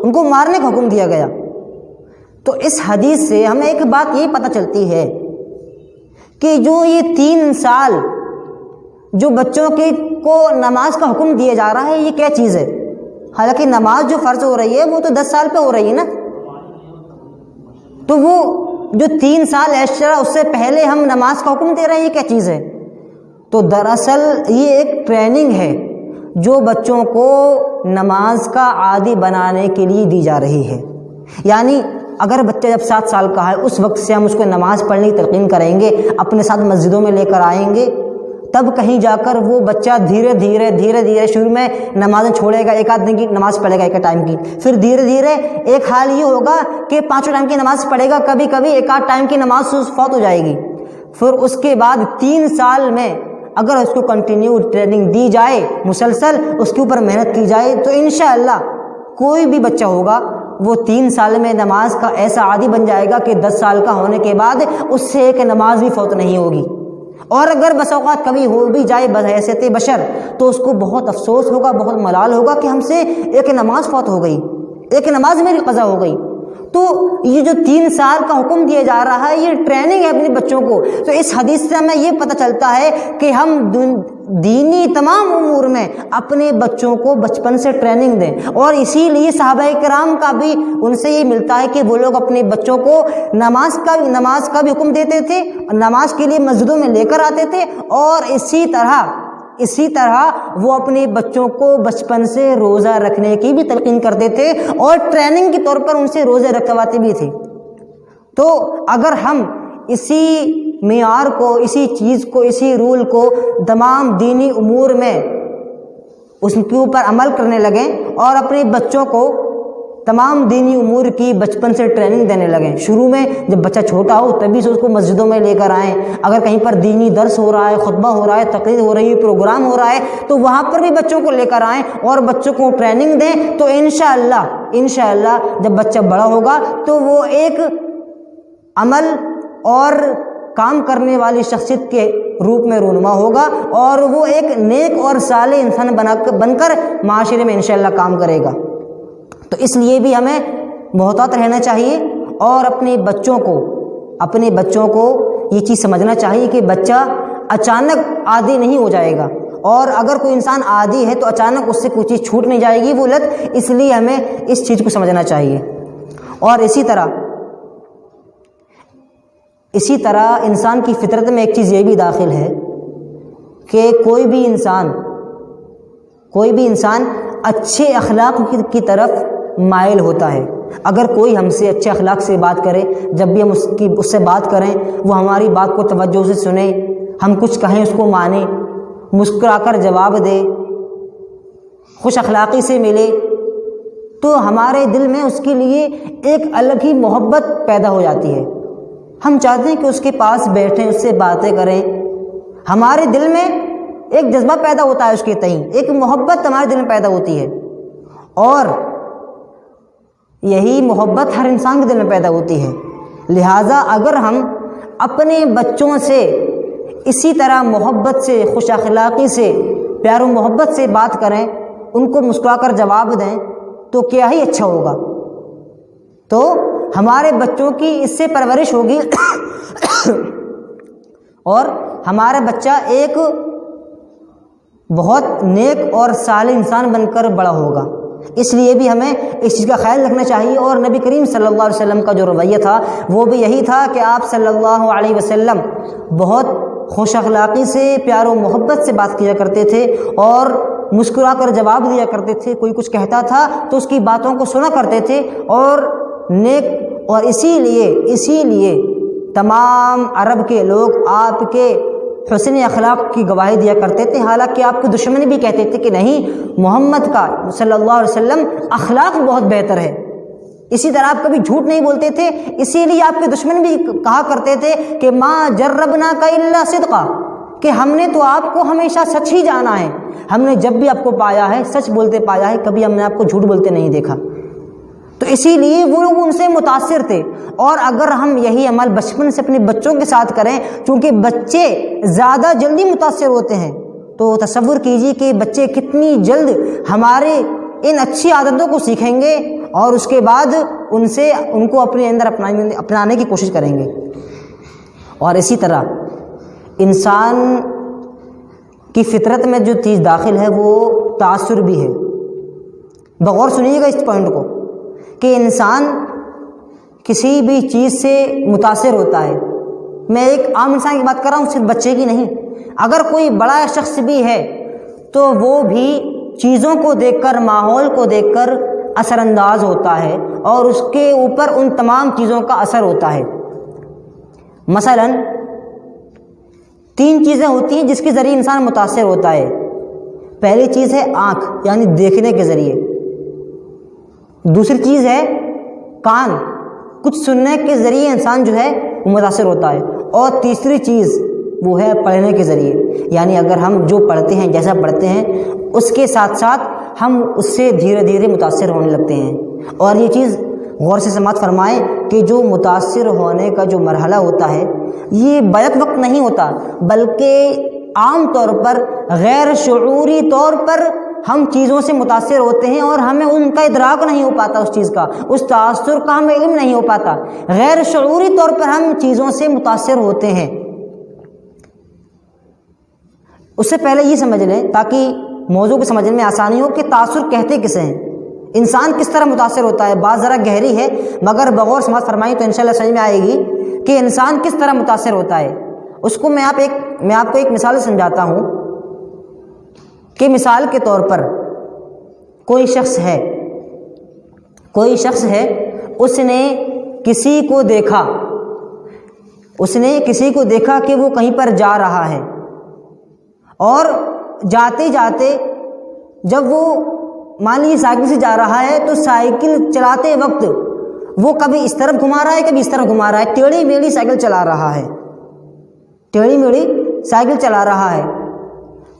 ان کو مارنے کا حکم دیا گیا. تو اس حدیث سے ہمیں ایک بات یہ پتہ چلتی ہے کہ جو یہ 3 سال جو بچوں کو نماز کا حکم دیا جا رہا ہے، یہ کیا چیز ہے؟ حالانکہ نماز جو فرض ہو رہی ہے وہ تو 10 سال پہ ہو رہی ہے نا. تو وہ جو 3 سال ایکسٹرا اس سے پہلے ہم نماز کا حکم دے رہے ہیں، یہ کیا چیز ہے؟ تو دراصل یہ ایک ٹریننگ ہے جو بچوں کو نماز کا عادی بنانے کے لیے دی جا رہی ہے. یعنی اگر بچہ جب 7 سال کا ہے اس وقت سے ہم اس کو نماز پڑھنے کی تلقین کریں گے، اپنے ساتھ مسجدوں میں لے کر آئیں گے، تب کہیں جا کر وہ بچہ دھیرے دھیرے دھیرے دھیرے شروع میں نمازیں چھوڑے گا، ایک آدھ دن کی نماز پڑھے گا ایک ٹائم کی، پھر دھیرے دھیرے ایک حال یہ ہوگا کہ 5 ٹائم کی نماز پڑھے گا، کبھی کبھی ایک آدھ ٹائم کی نماز فوت ہو جائے گی. پھر اس کے بعد 3 سال میں اگر اس کو کنٹینیو ٹریننگ دی جائے، مسلسل اس کے اوپر محنت کی جائے، تو انشاءاللہ کوئی بھی بچہ ہوگا وہ 3 سال میں نماز کا ایسا عادی بن جائے گا کہ 10 سال کا ہونے کے بعد اس سے ایک نماز بھی فوت نہیں ہوگی، اور اگر بس اوقات کبھی ہو بھی جائے بحیثیت بشر تو اس کو بہت افسوس ہوگا، بہت ملال ہوگا کہ ہم سے ایک نماز فوت ہو گئی، ایک نماز میری قضا ہو گئی۔ تو یہ جو 3 سال کا حکم دیا جا رہا ہے یہ ٹریننگ ہے اپنے بچوں کو۔ تو اس حدیث سے ہمیں یہ پتہ چلتا ہے کہ ہم دینی تمام امور میں اپنے بچوں کو بچپن سے ٹریننگ دیں، اور اسی لیے صحابہ کرام کا بھی ان سے یہ ملتا ہے کہ وہ لوگ اپنے بچوں کو نماز کا بھی حکم دیتے تھے، نماز کے لیے مسجدوں میں لے کر آتے تھے، اور اسی طرح وہ اپنے بچوں کو بچپن سے روزہ رکھنے کی بھی تلقین کرتے تھے، اور ٹریننگ کے طور پر ان سے روزے رکھواتے بھی تھے۔ تو اگر ہم اسی معیار کو، اسی چیز کو، اسی رول کو تمام دینی امور میں اس کے اوپر عمل کرنے لگیں، اور اپنے بچوں کو تمام دینی امور کی بچپن سے ٹریننگ دینے لگیں، شروع میں جب بچہ چھوٹا ہو تبھی سے اس کو مسجدوں میں لے کر آئیں، اگر کہیں پر دینی درس ہو رہا ہے، خطبہ ہو رہا ہے، تقریر ہو رہی ہے، پروگرام ہو رہا ہے تو وہاں پر بھی بچوں کو لے کر آئیں اور بچوں کو ٹریننگ دیں، تو انشاءاللہ جب بچہ بڑا ہوگا تو وہ ایک عمل اور کام کرنے والی شخصیت کے روپ میں رونما ہوگا، اور وہ ایک نیک اور صالح انسان بن کر معاشرے میں انشاءاللہ کام کرے گا۔ تو اس لیے بھی ہمیں محتاط رہنا چاہیے، اور اپنے بچوں کو یہ چیز سمجھنا چاہیے کہ بچہ اچانک عادی نہیں ہو جائے گا، اور اگر کوئی انسان عادی ہے تو اچانک اس سے کوئی چیز چھوٹ نہیں جائے گی وہ لت، اس لیے ہمیں اس چیز کو سمجھنا چاہیے۔ اور اسی طرح انسان کی فطرت میں ایک چیز یہ بھی داخل ہے کہ کوئی بھی انسان اچھے اخلاق کی طرف مائل ہوتا ہے۔ اگر کوئی ہم سے اچھے اخلاق سے بات کرے، جب بھی ہم اس سے بات کریں وہ ہماری بات کو توجہ سے سنیں، ہم کچھ کہیں اس کو مانیں، مسکرا کر جواب دے، خوش اخلاقی سے ملے، تو ہمارے دل میں اس کے لیے ایک الگ ہی محبت پیدا ہو جاتی ہے۔ ہم چاہتے ہیں کہ اس کے پاس بیٹھیں، اس سے باتیں کریں، ہمارے دل میں ایک جذبہ پیدا ہوتا ہے اس کے تئیں، ایک محبت ہمارے دل میں پیدا ہوتی ہے، اور یہی محبت ہر انسان کے دل میں پیدا ہوتی ہے۔ لہٰذا اگر ہم اپنے بچوں سے اسی طرح محبت سے، خوش اخلاقی سے، پیار و محبت سے بات کریں، ان کو مسکرا کر جواب دیں تو کیا ہی اچھا ہوگا۔ تو ہمارے بچوں کی اس سے پرورش ہوگی اور ہمارا بچہ ایک بہت نیک اور صالح انسان بن کر بڑا ہوگا۔ اس لیے بھی ہمیں اس چیز کا خیال رکھنا چاہیے، اور نبی کریم صلی اللہ علیہ وسلم کا جو رویہ تھا وہ بھی یہی تھا کہ آپ صلی اللہ علیہ وسلم بہت خوش اخلاقی سے، پیار و محبت سے بات کیا کرتے تھے، اور مسکرا کر جواب دیا کرتے تھے۔ کوئی کچھ کہتا تھا تو اس کی باتوں کو سنا کرتے تھے، اور نیک، اور اسی لیے تمام عرب کے لوگ آپ کے حسن اخلاق کی گواہی دیا کرتے تھے، حالانکہ آپ کے دشمن بھی کہتے تھے کہ نہیں، محمد کا صلی اللہ علیہ وسلم اخلاق بہت بہتر ہے۔ اسی طرح آپ کبھی جھوٹ نہیں بولتے تھے، اسی لیے آپ کے دشمن بھی کہا کرتے تھے کہ ما جربنا کا الا صدقا، کہ ہم نے تو آپ کو ہمیشہ سچ ہی جانا ہے، ہم نے جب بھی آپ کو پایا ہے سچ بولتے پایا ہے، کبھی ہم نے آپ کو جھوٹ بولتے نہیں دیکھا۔ تو اسی لیے وہ لوگ ان سے متاثر تھے، اور اگر ہم یہی عمل بچپن سے اپنے بچوں کے ساتھ کریں، چونکہ بچے زیادہ جلدی متاثر ہوتے ہیں، تو تصور کیجیے کہ بچے کتنی جلد ہمارے ان اچھی عادتوں کو سیکھیں گے، اور اس کے بعد ان کو اپنے اندر اپنانے کی کوشش کریں گے۔ اور اسی طرح انسان کی فطرت میں جو چیز داخل ہے وہ تاثر بھی ہے۔ بغور سنیے گا اس پوائنٹ کو کہ انسان کسی بھی چیز سے متاثر ہوتا ہے۔ میں ایک عام انسان کی بات کر رہا ہوں، صرف بچے کی نہیں۔ اگر کوئی بڑا شخص بھی ہے تو وہ بھی چیزوں کو دیکھ کر، ماحول کو دیکھ کر اثر انداز ہوتا ہے، اور اس کے اوپر ان تمام چیزوں کا اثر ہوتا ہے۔ مثلا 3 چیزیں ہوتی ہیں جس کے ذریعے انسان متاثر ہوتا ہے۔ پہلی چیز ہے آنکھ، یعنی دیکھنے کے ذریعے۔ دوسری چیز ہے کان، کچھ سننے کے ذریعے انسان جو ہے وہ متاثر ہوتا ہے۔ اور تیسری چیز وہ ہے پڑھنے کے ذریعے، یعنی اگر ہم جو پڑھتے ہیں، جیسا پڑھتے ہیں، اس کے ساتھ ساتھ ہم اس سے دھیرے دھیرے متاثر ہونے لگتے ہیں۔ اور یہ چیز غور سے سماعت فرمائیں کہ جو متاثر ہونے کا جو مرحلہ ہوتا ہے یہ بیک وقت نہیں ہوتا، بلکہ عام طور پر غیر شعوری طور پر ہم چیزوں سے متاثر ہوتے ہیں اور ہمیں ان کا ادراک نہیں ہو پاتا، اس چیز کا، اس تاثر کا ہمیں علم نہیں ہو پاتا، غیر شعوری طور پر ہم چیزوں سے متاثر ہوتے ہیں۔ اس سے پہلے یہ سمجھ لیں تاکہ موضوع کو سمجھنے میں آسانی ہو کہ تاثر کہتے کسے ہیں، انسان کس طرح متاثر ہوتا ہے۔ بات ذرا گہری ہے مگر بغور سماعت فرمائی تو انشاءاللہ سمجھ میں آئے گی کہ انسان کس طرح متاثر ہوتا ہے۔ اس کو میں آپ کو ایک مثال سمجھاتا ہوں کہ مثال کے طور پر کوئی شخص ہے، اس نے کسی کو دیکھا کہ وہ کہیں پر جا رہا ہے، اور جاتے جاتے جب وہ مان لیجیے سائیکل سے جا رہا ہے تو سائیکل چلاتے وقت وہ کبھی اس طرف گھما رہا ہے کبھی اس طرف گھما رہا ہے، ٹیڑھی میڑھی سائیکل چلا رہا ہے،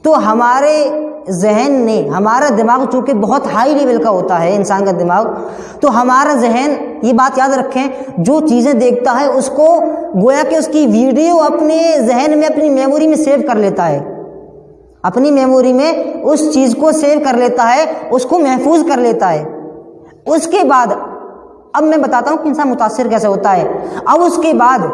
تو ہمارے ذہن نے، ہمارا دماغ چونکہ بہت ہائی لیول کا ہوتا ہے انسان کا دماغ، تو ہمارا ذہن، یہ بات یاد رکھیں، جو چیزیں دیکھتا ہے اس کو گویا کہ اس کی ویڈیو اپنے ذہن میں، اپنی میموری میں سیو کر لیتا ہے، اپنی میموری میں اس چیز کو سیو کر لیتا ہے، اس کو محفوظ کر لیتا ہے۔ اس کے بعد اب میں بتاتا ہوں کہ انسان متاثر کیسے ہوتا ہے۔ اب اس کے بعد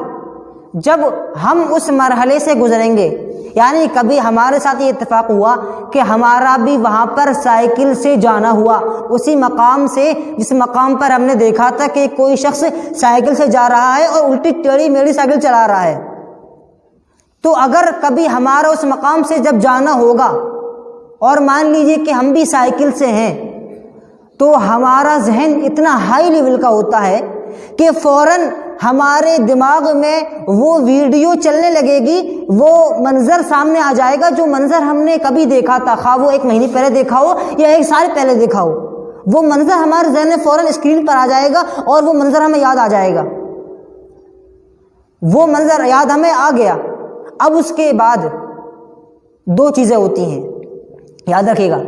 جب ہم اس مرحلے سے گزریں گے، یعنی کبھی ہمارے ساتھ یہ اتفاق ہوا کہ ہمارا بھی وہاں پر سائیکل سے جانا ہوا، اسی مقام سے جس مقام پر ہم نے دیکھا تھا کہ کوئی شخص سائیکل سے جا رہا ہے اور الٹی ٹیڑھی میڑھی سائیکل چلا رہا ہے، تو اگر کبھی ہمارا اس مقام سے جب جانا ہوگا اور مان لیجئے کہ ہم بھی سائیکل سے ہیں، تو ہمارا ذہن اتنا ہائی لیول کا ہوتا ہے کہ فوراً ہمارے دماغ میں وہ ویڈیو چلنے لگے گی، وہ منظر سامنے آ جائے گا جو منظر ہم نے کبھی دیکھا تھا، خواہ وہ 1 مہینے پہلے دیکھا ہو یا 1 سال پہلے دیکھا ہو، وہ منظر ہمارے ذہن میں فوراً اسکرین پر آ جائے گا اور وہ منظر ہمیں یاد آ جائے گا، وہ منظر یاد ہمیں آ گیا۔ اب اس کے بعد 2 چیزیں ہوتی ہیں، یاد رکھیے گا،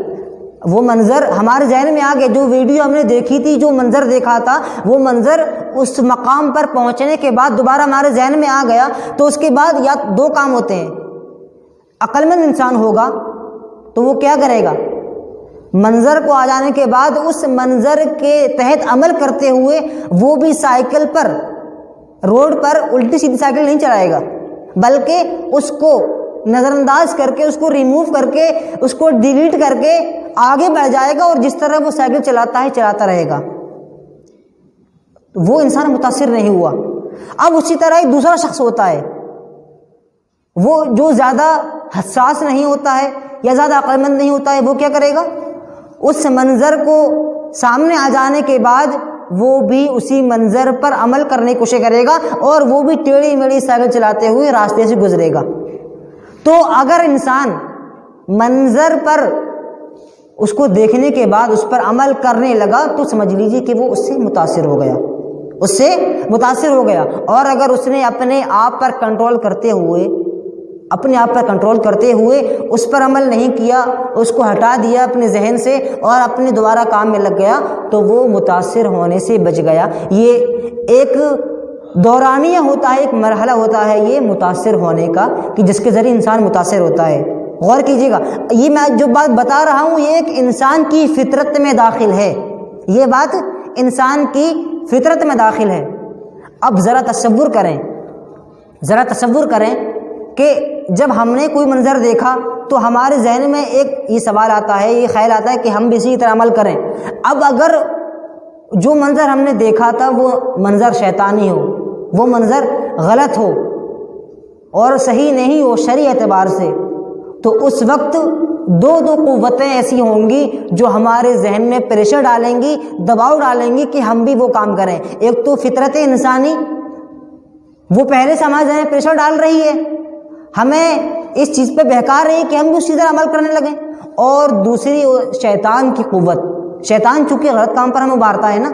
وہ منظر ہمارے ذہن میں آ گیا، جو ویڈیو ہم نے دیکھی تھی، جو منظر دیکھا تھا، وہ منظر اس مقام پر پہنچنے کے بعد دوبارہ ہمارے ذہن میں آ گیا، تو اس کے بعد یا 2 کام ہوتے ہیں۔ عقل مند انسان ہوگا تو وہ کیا کرے گا، منظر کو آ جانے کے بعد اس منظر کے تحت عمل کرتے ہوئے وہ بھی سائیکل پر، روڈ پر الٹی سیدھی سائیکل نہیں چلائے گا، بلکہ اس کو نظر انداز کر کے، اس کو ریموو کر کے، اس کو ڈیلیٹ کر کے آگے بڑھ جائے گا، اور جس طرح وہ سائیکل چلاتا ہے چلاتا رہے گا، وہ انسان متاثر نہیں ہوا۔ اب اسی طرح ایک دوسرا شخص ہوتا ہے، وہ جو زیادہ حساس نہیں ہوتا ہے یا زیادہ عقل مند نہیں ہوتا ہے، وہ کیا کرے گا، اس منظر کو سامنے آ جانے کے بعد وہ بھی اسی منظر پر عمل کرنے کی کوشش کرے گا، اور وہ بھی ٹیڑھی میڑھی سائیکل چلاتے ہوئے راستے سے گزرے گا۔ تو اگر انسان منظر پر اس کو دیکھنے کے بعد اس پر عمل کرنے لگا تو سمجھ لیجیے کہ وہ اس سے متاثر ہو گیا، اور اگر اس نے اپنے آپ پر کنٹرول کرتے ہوئے اس پر عمل نہیں کیا، اس کو ہٹا دیا اپنے ذہن سے اور اپنے دوبارہ کام میں لگ گیا، تو وہ متاثر ہونے سے بچ گیا۔ یہ ایک دورانیہ ہوتا ہے، ایک مرحلہ ہوتا ہے یہ متاثر ہونے کا، کہ جس کے ذریعے انسان متاثر ہوتا ہے۔ غور کیجیے گا، یہ میں جو بات بتا رہا ہوں یہ ایک انسان کی فطرت میں داخل ہے، یہ بات انسان کی فطرت میں داخل ہے۔ اب ذرا تصور کریں کہ جب ہم نے کوئی منظر دیکھا تو ہمارے ذہن میں ایک یہ سوال آتا ہے، یہ خیال آتا ہے کہ ہم بھی اسی طرح عمل کریں۔ اب اگر جو منظر ہم نے دیکھا تھا وہ منظر شیطانی ہو، وہ منظر غلط ہو اور صحیح نہیں ہو شرعی اعتبار سے، تو اس وقت 2 قوتیں ایسی ہوں گی جو ہمارے ذہن میں پریشر ڈالیں گی، دباؤ ڈالیں گی کہ ہم بھی وہ کام کریں۔ ایک تو فطرت انسانی، وہ پہلے سے ہمارے ذہن میں پریشر ڈال رہی ہے، ہمیں اس چیز پہ بہکا رہی ہے کہ ہم بھی اسی طرح عمل کرنے لگیں، اور دوسری شیطان کی قوت، شیطان چونکہ غلط کام پر ہمیں ابھارتا ہے نا،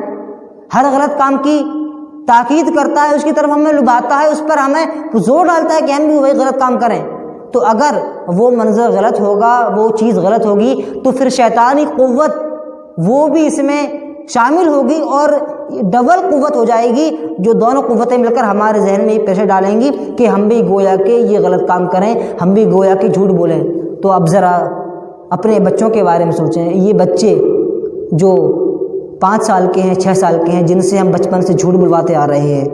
ہر غلط کام کی تاکید کرتا ہے، اس کی طرف ہمیں لبھاتا ہے، اس پر ہمیں زور ڈالتا ہے کہ ہم بھی وہی غلط کام کریں۔ تو اگر وہ منظر غلط ہوگا، وہ چیز غلط ہوگی، تو پھر شیطانی قوت وہ بھی اس میں شامل ہوگی، اور ڈبل قوت ہو جائے گی، جو دونوں قوتیں مل کر ہمارے ذہن میں یہ پریشر ڈالیں گی کہ ہم بھی گویا کہ یہ غلط کام کریں، ہم بھی گویا کہ جھوٹ بولیں۔ تو اب ذرا اپنے بچوں کے بارے میں سوچیں، یہ بچے جو 5 سال کے ہیں، 6 سال کے ہیں، جن سے ہم بچپن سے جھوٹ بلواتے آ رہے ہیں،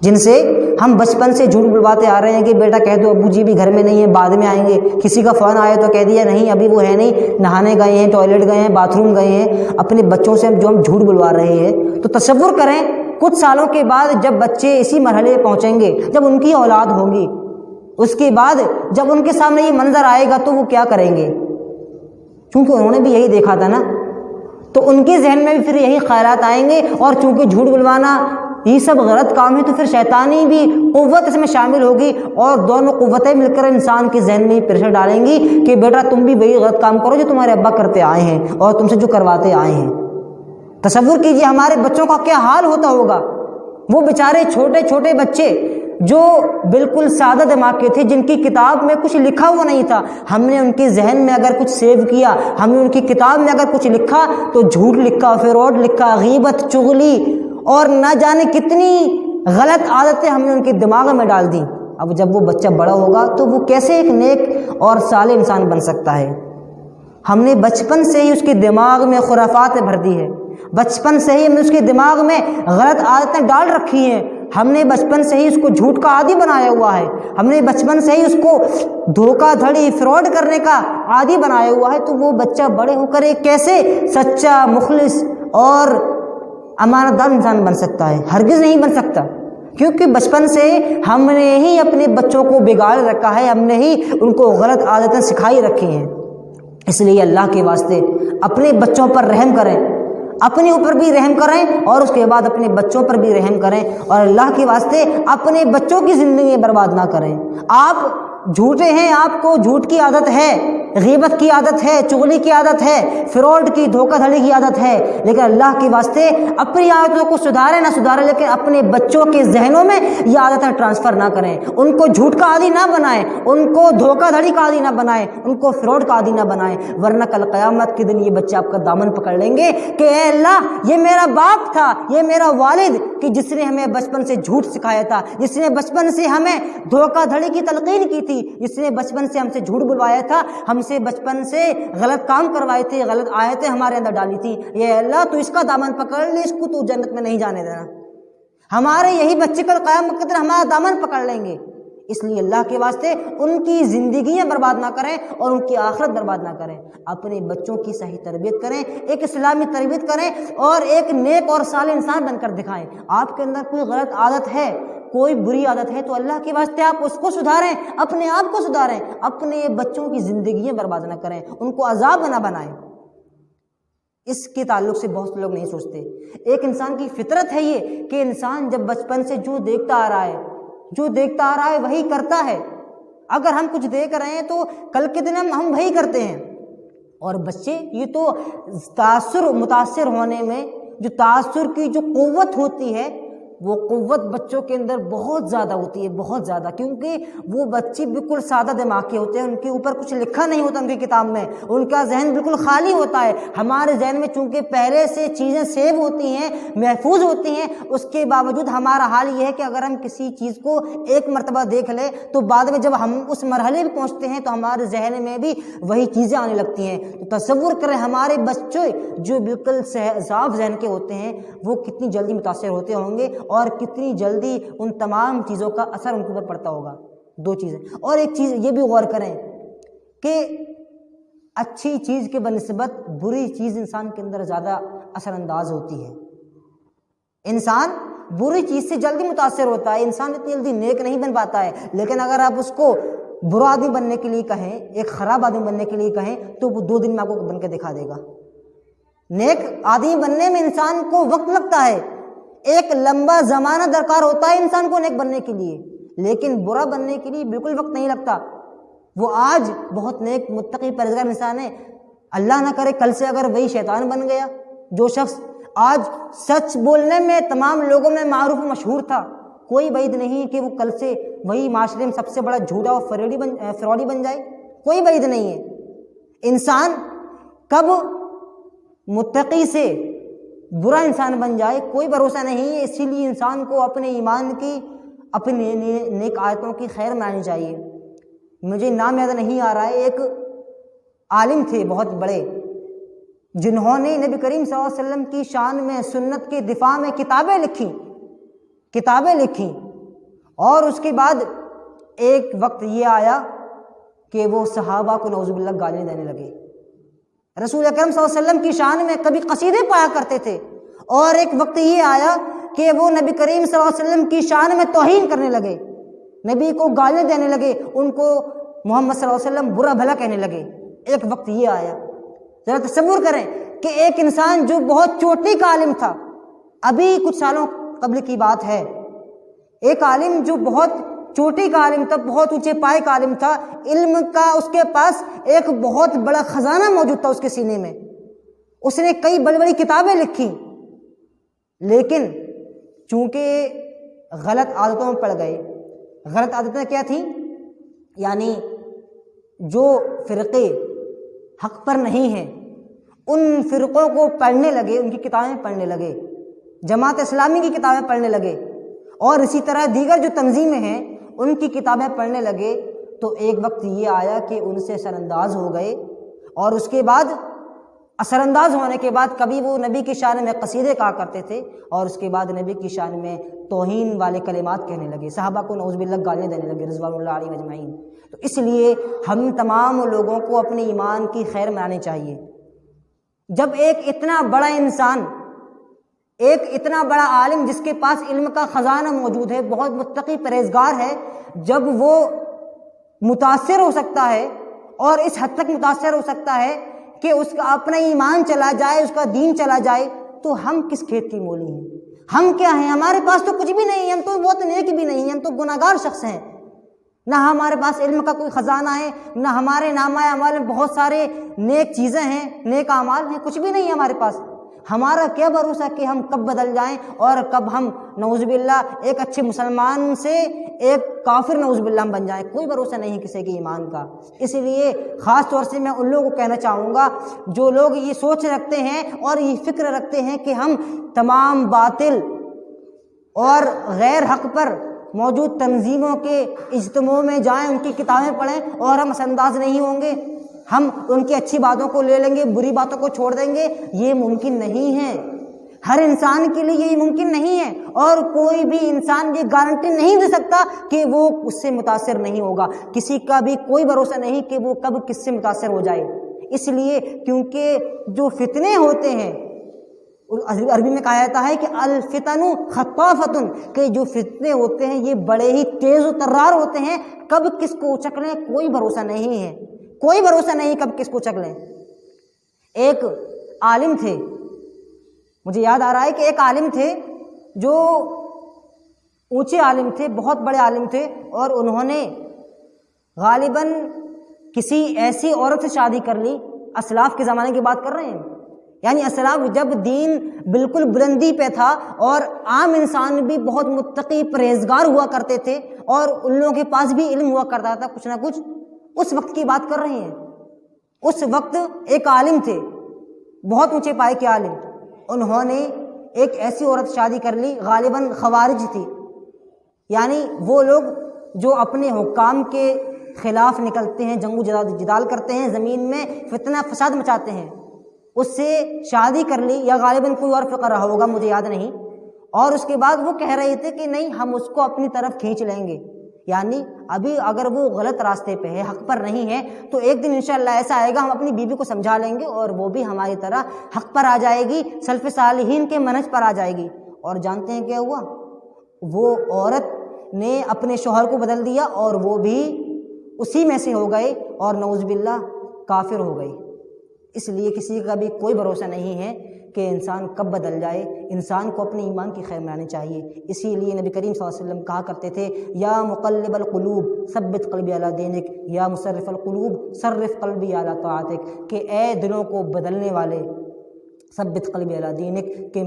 جن سے ہم بچپن سے جھوٹ بلواتے آ رہے ہیں کہ بیٹا کہہ دو ابو جی بھی گھر میں نہیں ہیں، بعد میں آئیں گے، کسی کا فون آیا تو کہہ دیا نہیں ابھی وہ ہے نہیں، نہانے گئے ہیں، ٹوائلٹ گئے ہیں، باتھ روم گئے ہیں۔ اپنے بچوں سے جو ہم جھوٹ بلوا رہے ہیں، تو تصور کریں کچھ سالوں کے بعد جب بچے اسی مرحلے پہ پہنچیں گے، جب ان کی اولاد ہوگی، اس کے بعد جب ان کے سامنے یہ منظر آئے گا تو وہ کیا کریں گے؟ کیونکہ انہوں نے بھی یہی دیکھا تھا نا، تو ان کے ذہن میں بھی پھر یہی خیالات آئیں گے، اور چونکہ جھوٹ بلوانا یہ سب غلط کام ہے تو پھر شیطانی بھی قوت اس میں شامل ہوگی، اور دونوں قوتیں مل کر انسان کے ذہن میں یہ پریشر ڈالیں گی کہ بیٹا تم بھی وہی غلط کام کرو جو تمہارے ابا کرتے آئے ہیں اور تم سے جو کرواتے آئے ہیں۔ تصور کیجئے ہمارے بچوں کا کیا حال ہوتا ہوگا، وہ بیچارے چھوٹے چھوٹے بچے جو بالکل سادہ دماغ کے تھے، جن کی کتاب میں کچھ لکھا ہوا نہیں تھا، ہم نے ان کے ذہن میں اگر کچھ سیو کیا، ہم نے ان کی کتاب میں اگر کچھ لکھا تو جھوٹ لکھا، فراڈ لکھا، غیبت، چغلی اور نہ جانے کتنی غلط عادتیں ہم نے ان کے دماغ میں ڈال دیں۔ اب جب وہ بچہ بڑا ہوگا تو وہ کیسے ایک نیک اور صالح انسان بن سکتا ہے؟ ہم نے بچپن سے ہی اس کے دماغ میں خرافات بھر دی ہے، بچپن سے ہی ہم نے اس کے دماغ میں غلط عادتیں ڈال رکھی ہیں، ہم نے بچپن سے ہی اس کو جھوٹ کا عادی بنایا ہوا ہے، ہم نے بچپن سے ہی اس کو دھوکہ دھڑی فراڈ کرنے کا عادی بنایا ہوا ہے۔ تو وہ بچہ بڑے ہو کر ایک کیسے سچا، مخلص اور امانت دار انسان بن سکتا ہے؟ ہرگز نہیں بن سکتا، کیونکہ بچپن سے ہم نے ہی اپنے بچوں کو بگاڑ رکھا ہے، ہم نے ہی ان کو غلط عادتیں سکھائی رکھی ہیں۔ اس لیے اللہ کے واسطے اپنے بچوں پر رحم کریں، اپنے اوپر بھی رحم کریں اور اس کے بعد اپنے بچوں پر بھی رحم کریں، اور اللہ کے واسطے اپنے بچوں کی زندگی برباد نہ کریں۔ آپ جھوٹے ہیں، آپ کو جھوٹ کی عادت ہے، غیبت کی عادت ہے، چغلی کی عادت ہے، فراڈ کی، دھوکہ دھڑی کی عادت ہے، لیکن اللہ کے واسطے اپنی عادتوں کو سدھاریں نہ سدھاریں، لیکن اپنے بچوں کے ذہنوں میں یہ عادتیں ٹرانسفر نہ کریں، ان کو جھوٹ کا عادی نہ بنائیں، ان کو دھوکہ دھڑی کا عادی نہ بنائیں، ان کو فراڈ کا عادی نہ بنائیں، ورنہ کل قیامت کے دن یہ بچے آپ کا دامن پکڑ لیں گے کہ اے اللہ یہ میرا باپ تھا، یہ میرا والد کہ جس نے ہمیں بچپن سے جھوٹ سکھایا تھا، جس نے بچپن سے ہمیں دھوکہ دھڑی کی تلقین کی تھی، جس نے بچپن سے ہم سے جھوٹ بلوایا تھا، ہم سے بچپن سے غلط کام کروائے تھے، غلط آیتیں ہمارے اندر ڈالی تھی، یہ اللہ تو اس کا دامن پکڑ لے، اس کو تو جنت میں نہیں جانے دینا۔ ہمارے یہی بچے کل قیامت کے دن ہمارا دامن پکڑ لیں گے۔ اس لیے اللہ کے واسطے ان کی زندگیاں برباد نہ کریں اور ان کی آخرت برباد نہ کریں، اپنے بچوں کی صحیح تربیت کریں، ایک اسلامی تربیت کریں اور ایک نیک اور صالح انسان بن کر دکھائیں۔ آپ کے اندر کوئی غلط عادت ہے، کوئی بری عادت ہے تو اللہ کے واسطے آپ اس کو سدھاریں، اپنے آپ کو سدھاریں، اپنے بچوں کی زندگیاں برباد نہ کریں، ان کو عذاب نہ بنائیں۔ اس کے تعلق سے بہت لوگ نہیں سوچتے۔ ایک انسان کی فطرت ہے یہ کہ انسان جب بچپن سے جو دیکھتا آ رہا ہے، جو دیکھتا آ رہا ہے وہی کرتا ہے۔ اگر ہم کچھ دیکھ رہے ہیں تو کل کے دن ہم وہی کرتے ہیں۔ اور بچے یہ تو متاثر ہونے میں جو تاثر کی جو قوت ہوتی ہے وہ قوت بچوں کے اندر بہت زیادہ ہوتی ہے، بہت زیادہ، کیونکہ وہ بچے بالکل سادہ دماغ کے ہوتے ہیں، ان کے اوپر کچھ لکھا نہیں ہوتا ان کی کتاب میں، ان کا ذہن بالکل خالی ہوتا ہے۔ ہمارے ذہن میں چونکہ پہلے سے چیزیں سیو ہوتی ہیں، محفوظ ہوتی ہیں، اس کے باوجود ہمارا حال یہ ہے کہ اگر ہم کسی چیز کو ایک مرتبہ دیکھ لیں تو بعد میں جب ہم اس مرحلے پہ پہنچتے ہیں تو ہمارے ذہن میں بھی وہی چیزیں آنے لگتی ہیں۔ تو تصور کریں ہمارے بچے جو بالکل صاف ذہن کے ہوتے ہیں وہ کتنی جلدی متاثر ہوتے ہوں گے اور کتنی جلدی ان تمام چیزوں کا اثر ان کے اوپر پڑتا ہوگا۔ دو چیزیں، اور ایک چیز یہ بھی غور کریں کہ اچھی چیز کے بنسبت بری چیز انسان کے اندر زیادہ اثر انداز ہوتی ہے۔ انسان بری چیز سے جلدی متاثر ہوتا ہے، انسان اتنی جلدی نیک نہیں بن پاتا ہے، لیکن اگر آپ اس کو برا آدمی بننے کے لیے کہیں، ایک خراب آدمی بننے کے لیے کہیں تو وہ 2 دن میں آپ کو بن کے دکھا دے گا۔ نیک آدمی بننے میں انسان کو وقت لگتا ہے، ایک لمبا زمانہ درکار ہوتا ہے انسان کو نیک بننے کے لیے، لیکن برا بننے کے لیے بالکل وقت نہیں لگتا۔ وہ آج بہت نیک متقی پرہیزگار انسان ہے، اللہ نہ کرے کل سے اگر وہی شیطان بن گیا۔ جو شخص آج سچ بولنے میں تمام لوگوں میں معروف و مشہور تھا، کوئی بعید نہیں کہ وہ کل سے وہی معاشرے میں سب سے بڑا جھوٹا اور فراڈی بن جائے، کوئی بعید نہیں ہے۔ انسان کب متقی سے برا انسان بن جائے کوئی بھروسہ نہیں ہے۔ اسی لیے انسان کو اپنے ایمان کی، اپنے نیک آیتوں کی خیر منانی چاہیے۔ مجھے نام یاد نہیں آ رہا ہے، ایک عالم تھے بہت بڑے، جنہوں نے نبی کریم صلی اللہ علیہ وسلم کی شان میں، سنت کے دفاع میں کتابیں لکھیں، اور اس کے بعد ایک وقت یہ آیا کہ وہ صحابہ کو نعوذ باللہ گالیاں دینے لگے۔ رسول اکرم صلی اللہ علیہ وسلم کی شان میں کبھی قصیدے پایا کرتے تھے، اور ایک وقت یہ آیا کہ وہ نبی کریم صلی اللہ علیہ وسلم کی شان میں توہین کرنے لگے، نبی کو گالیاں دینے لگے، ان کو محمد صلی اللہ علیہ وسلم برا بھلا کہنے لگے۔ ایک وقت یہ آیا، ذرا تصور کریں کہ ایک انسان جو بہت چوٹی کا عالم تھا، ابھی کچھ سالوں قبل کی بات ہے، ایک عالم جو بہت چوٹی کا عالم تھا، بہت اونچے پائے کا عالم تھا، علم کا اس کے پاس ایک بہت بڑا خزانہ موجود تھا اس کے سینے میں، اس نے کئی بڑی بڑی کتابیں لکھی، لیکن چونکہ غلط عادتوں میں پڑ گئے۔ غلط عادتیں کیا تھیں؟ یعنی جو فرقے حق پر نہیں ہیں ان فرقوں کو پڑھنے لگے، ان کی کتابیں پڑھنے لگے، جماعت اسلامی کی کتابیں پڑھنے لگے، اور اسی طرح دیگر جو تنظیمیں ہیں ان کی کتابیں پڑھنے لگے، تو ایک وقت یہ آیا کہ ان سے اثر انداز ہو گئے، اور اس کے بعد اثر انداز ہونے کے بعد کبھی وہ نبی کی شان میں قصیدے کہا کرتے تھے، اور اس کے بعد نبی کی شان میں توہین والے کلمات کہنے لگے، صحابہ کو نعوذ باللہ گالیاں دینے لگے رضوان اللہ علیہم اجمعین۔ تو اس لیے ہم تمام لوگوں کو اپنے ایمان کی خیر منانی چاہیے۔ جب ایک اتنا بڑا انسان، ایک اتنا بڑا عالم جس کے پاس علم کا خزانہ موجود ہے، بہت متقی پرہیزگار ہے، جب وہ متاثر ہو سکتا ہے، اور اس حد تک متاثر ہو سکتا ہے کہ اس کا اپنا ایمان چلا جائے، اس کا دین چلا جائے، تو ہم کس کھیت کی مولی ہیں؟ ہم کیا ہیں؟ ہمارے پاس تو کچھ بھی نہیں ہے، ہم تو بہت نیک بھی نہیں ہیں، ہم تو گناہگار شخص ہیں، نہ ہمارے پاس علم کا کوئی خزانہ ہے، نہ ہمارے نامہ اعمال میں بہت سارے نیک چیزیں ہیں، نیک اعمال ہیں، کچھ بھی نہیں ہے ہمارے پاس۔ ہمارا کیا بھروسہ کہ ہم کب بدل جائیں اور کب ہم نعوذ باللہ ایک اچھے مسلمان سے ایک کافر نعوذ باللہ ہم بن جائیں؟ کوئی بھروسہ نہیں کسی کے ایمان کا۔ اس لیے خاص طور سے میں ان لوگوں کو کہنا چاہوں گا جو لوگ یہ سوچ رکھتے ہیں اور یہ فکر رکھتے ہیں کہ ہم تمام باطل اور غیر حق پر موجود تنظیموں کے اجتماعوں میں جائیں، ان کی کتابیں پڑھیں اور ہم اثر انداز نہیں ہوں گے، ہم ان کی اچھی باتوں کو لے لیں گے، بری باتوں کو چھوڑ دیں گے، یہ ممکن نہیں ہے۔ ہر انسان کے لیے یہ ممکن نہیں ہے، اور کوئی بھی انسان یہ گارنٹی نہیں دے سکتا کہ وہ اس سے متاثر نہیں ہوگا۔ کسی کا بھی کوئی بھروسہ نہیں کہ وہ کب کس سے متاثر ہو جائے، اس لیے کیونکہ جو فتنے ہوتے ہیں، عربی میں کہا جاتا ہے کہ الفتن خطافتن، کہ جو فتنے ہوتے ہیں یہ بڑے ہی تیز و ترار ہوتے ہیں، کب کس کو اچک لیں کوئی بھروسہ نہیں ہے، کوئی بھروسہ نہیں کب کس کو اچک لیں۔ ایک عالم تھے، مجھے یاد آ رہا ہے کہ ایک عالم تھے جو اونچے عالم تھے، بہت بڑے عالم تھے، اور انہوں نے غالباً کسی ایسی عورت سے شادی کر لی، اسلاف کے زمانے کی بات کر رہے ہیں، یعنی اسلاف جب دین بالکل بلندی پہ تھا اور عام انسان بھی بہت متقی پرہیزگار ہوا کرتے تھے، اور ان لوگوں کے پاس بھی علم ہوا کرتا تھا کچھ نہ کچھ، اس وقت کی بات کر رہے ہیں۔ اس وقت ایک عالم تھے، بہت اونچے پائے کے عالم، انہوں نے ایک ایسی عورت شادی کر لی، غالباً خوارج تھی، یعنی وہ لوگ جو اپنے حکام کے خلاف نکلتے ہیں، جنگ و جدال کرتے ہیں، زمین میں فتنہ فساد مچاتے ہیں، اس سے شادی کر لی، یا غالباً کوئی اور فقہ رہا ہوگا مجھے یاد نہیں، اور اس کے بعد وہ کہہ رہے تھے کہ نہیں ہم اس کو اپنی طرف کھینچ لیں گے، یعنی ابھی اگر وہ غلط راستے پہ ہے، حق پر نہیں ہے، تو ایک دن انشاءاللہ ایسا آئے گا ہم اپنی بیوی کو سمجھا لیں گے اور وہ بھی ہماری طرح حق پر آ جائے گی، سلف صالحین کے منہج پر آ جائے گی۔ اور جانتے ہیں کیا ہوا؟ وہ عورت نے اپنے شوہر کو بدل دیا اور وہ بھی اسی میں سے ہو گئے اور نعوذ باللہ کافر ہو گئے۔ اس لیے کسی کا بھی کوئی بھروسہ نہیں ہے کہ انسان کب بدل جائے، انسان کو اپنے ایمان کی خیر منانی چاہیے۔ اسی لیے نبی کریم صلی اللہ علیہ وسلم کہا کرتے تھے، یا مقلب القلوب ثبت قلبی علی دینک، یا مصرف القلوب صرف قلبی علی طاعتک، کہ اے دلوں کو بدلنے والے، ثبت قلبی علی دینک، کہ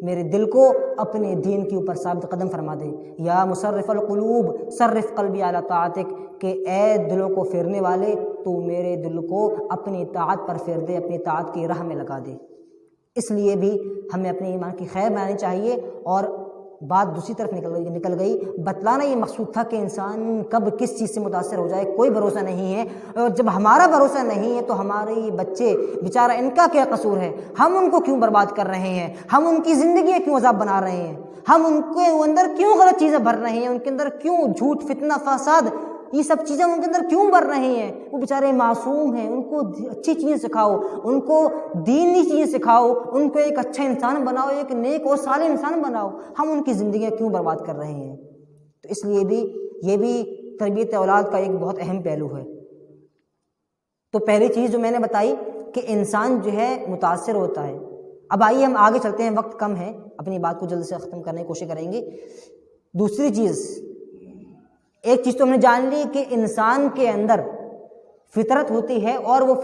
میرے دل کو اپنے دین کے اوپر ثابت قدم فرما دے، یا مصرف القلوب صرف قلبی علی طاعتک، کہ اے دلوں کو پھیرنے والے تو میرے دل کو اپنی طاعت پر پھیر دے، اپنی طاعت کی راہ میں لگا دے۔ اس لیے بھی ہمیں اپنے ایمان کی خیر بنانی چاہیے۔ اور بات دوسری طرف نکل گئی، بتلانا یہ مقصود تھا کہ انسان کب کس چیز سے متاثر ہو جائے کوئی بھروسہ نہیں ہے، اور جب ہمارا بھروسہ نہیں ہے تو ہمارے یہ بچے بیچارہ ان کا کیا قصور ہے؟ ہم ان کو کیوں برباد کر رہے ہیں؟ ہم ان کی زندگیاں کیوں عذاب بنا رہے ہیں؟ ہم ان کے اندر کیوں غلط چیزیں بھر رہے ہیں؟ ان کے اندر کیوں جھوٹ، فتنہ، فساد، یہ سب چیزیں ان کے اندر کیوں بڑھ رہی ہیں؟ وہ بیچارے معصوم ہیں، ان کو اچھی چیزیں سکھاؤ، ان کو دینی چیزیں سکھاؤ، ان کو ایک اچھا انسان بناؤ، ایک نیک اور صالح انسان بناؤ۔ ہم ان کی زندگیاں کیوں برباد کر رہے ہیں؟ تو اس لیے بھی یہ بھی تربیت اولاد کا ایک بہت اہم پہلو ہے۔ تو پہلی چیز جو میں نے بتائی کہ انسان جو ہے متاثر ہوتا ہے۔ اب آئیے ہم آگے چلتے ہیں، وقت کم ہے، اپنی بات کو جلد سے ختم کرنے کی کوشش کریں گے۔ دوسری چیز، ایک چیز تو ہم نے جان لی کہ انسان کے اندر فطرت ہوتی ہے، اور وہ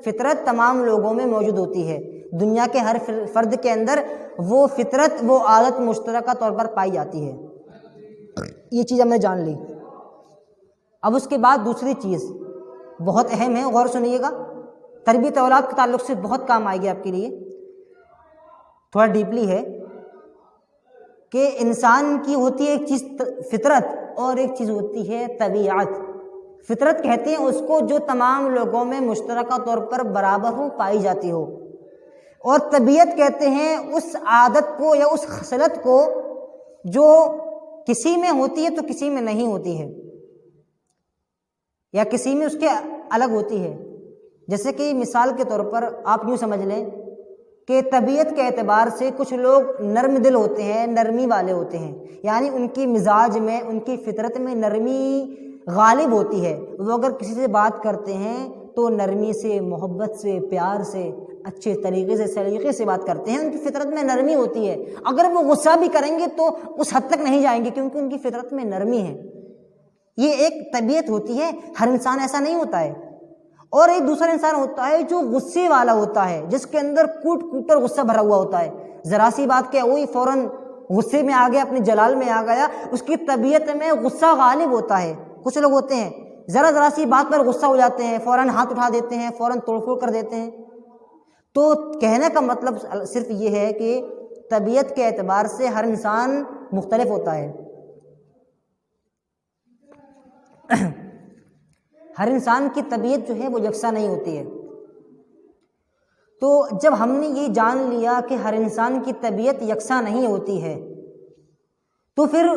فطرت تمام لوگوں میں موجود ہوتی ہے، دنیا کے ہر فرد کے اندر وہ فطرت، وہ عادت مشترکہ طور پر پائی جاتی ہے۔ یہ چیز ہم نے جان لی۔ اب اس کے بعد دوسری چیز بہت اہم ہے، غور سنیے گا، تربیت اولاد کے تعلق سے بہت کام آئے گی آپ کے لیے، تھوڑا ڈیپلی ہے کہ انسان کی ہوتی ہے ایک چیز فطرت، اور ایک چیز ہوتی ہے طبیعت۔ فطرت کہتے ہیں اس کو جو تمام لوگوں میں مشترکہ طور پر برابر ہو، پائی جاتی ہو، اور طبیعت کہتے ہیں اس عادت کو یا اس خصلت کو جو کسی میں ہوتی ہے تو کسی میں نہیں ہوتی ہے، یا کسی میں اس کے الگ ہوتی ہے۔ جیسے کہ مثال کے طور پر آپ یوں سمجھ لیں کہ طبیعت کے اعتبار سے کچھ لوگ نرم دل ہوتے ہیں، نرمی والے ہوتے ہیں، یعنی ان کی مزاج میں، ان کی فطرت میں نرمی غالب ہوتی ہے۔ وہ اگر کسی سے بات کرتے ہیں تو نرمی سے، محبت سے، پیار سے، اچھے طریقے سے، سلیقے سے بات کرتے ہیں، ان کی فطرت میں نرمی ہوتی ہے۔ اگر وہ غصہ بھی کریں گے تو اس حد تک نہیں جائیں گے، کیونکہ ان کی فطرت میں نرمی ہے۔ یہ ایک طبیعت ہوتی ہے، ہر انسان ایسا نہیں ہوتا ہے۔ اور ایک دوسرا انسان ہوتا ہے جو غصے والا ہوتا ہے، جس کے اندر کوٹ کر غصہ بھرا ہوا ہوتا ہے، ذرا سی بات کیا ہوئی فوراً غصے میں آ گیا، اپنے جلال میں آ گیا، اس کی طبیعت میں غصہ غالب ہوتا ہے۔ کچھ لوگ ہوتے ہیں ذرا سی بات پر غصہ ہو جاتے ہیں، فوراً ہاتھ اٹھا دیتے ہیں، فوراً توڑ پھوڑ کر دیتے ہیں۔ تو کہنے کا مطلب صرف یہ ہے کہ طبیعت کے اعتبار سے ہر انسان مختلف ہوتا ہے، ہر انسان کی طبیعت جو ہے وہ یکساں نہیں ہوتی ہے۔ تو جب ہم نے یہ جان لیا کہ ہر انسان کی طبیعت یکساں نہیں ہوتی ہے، تو پھر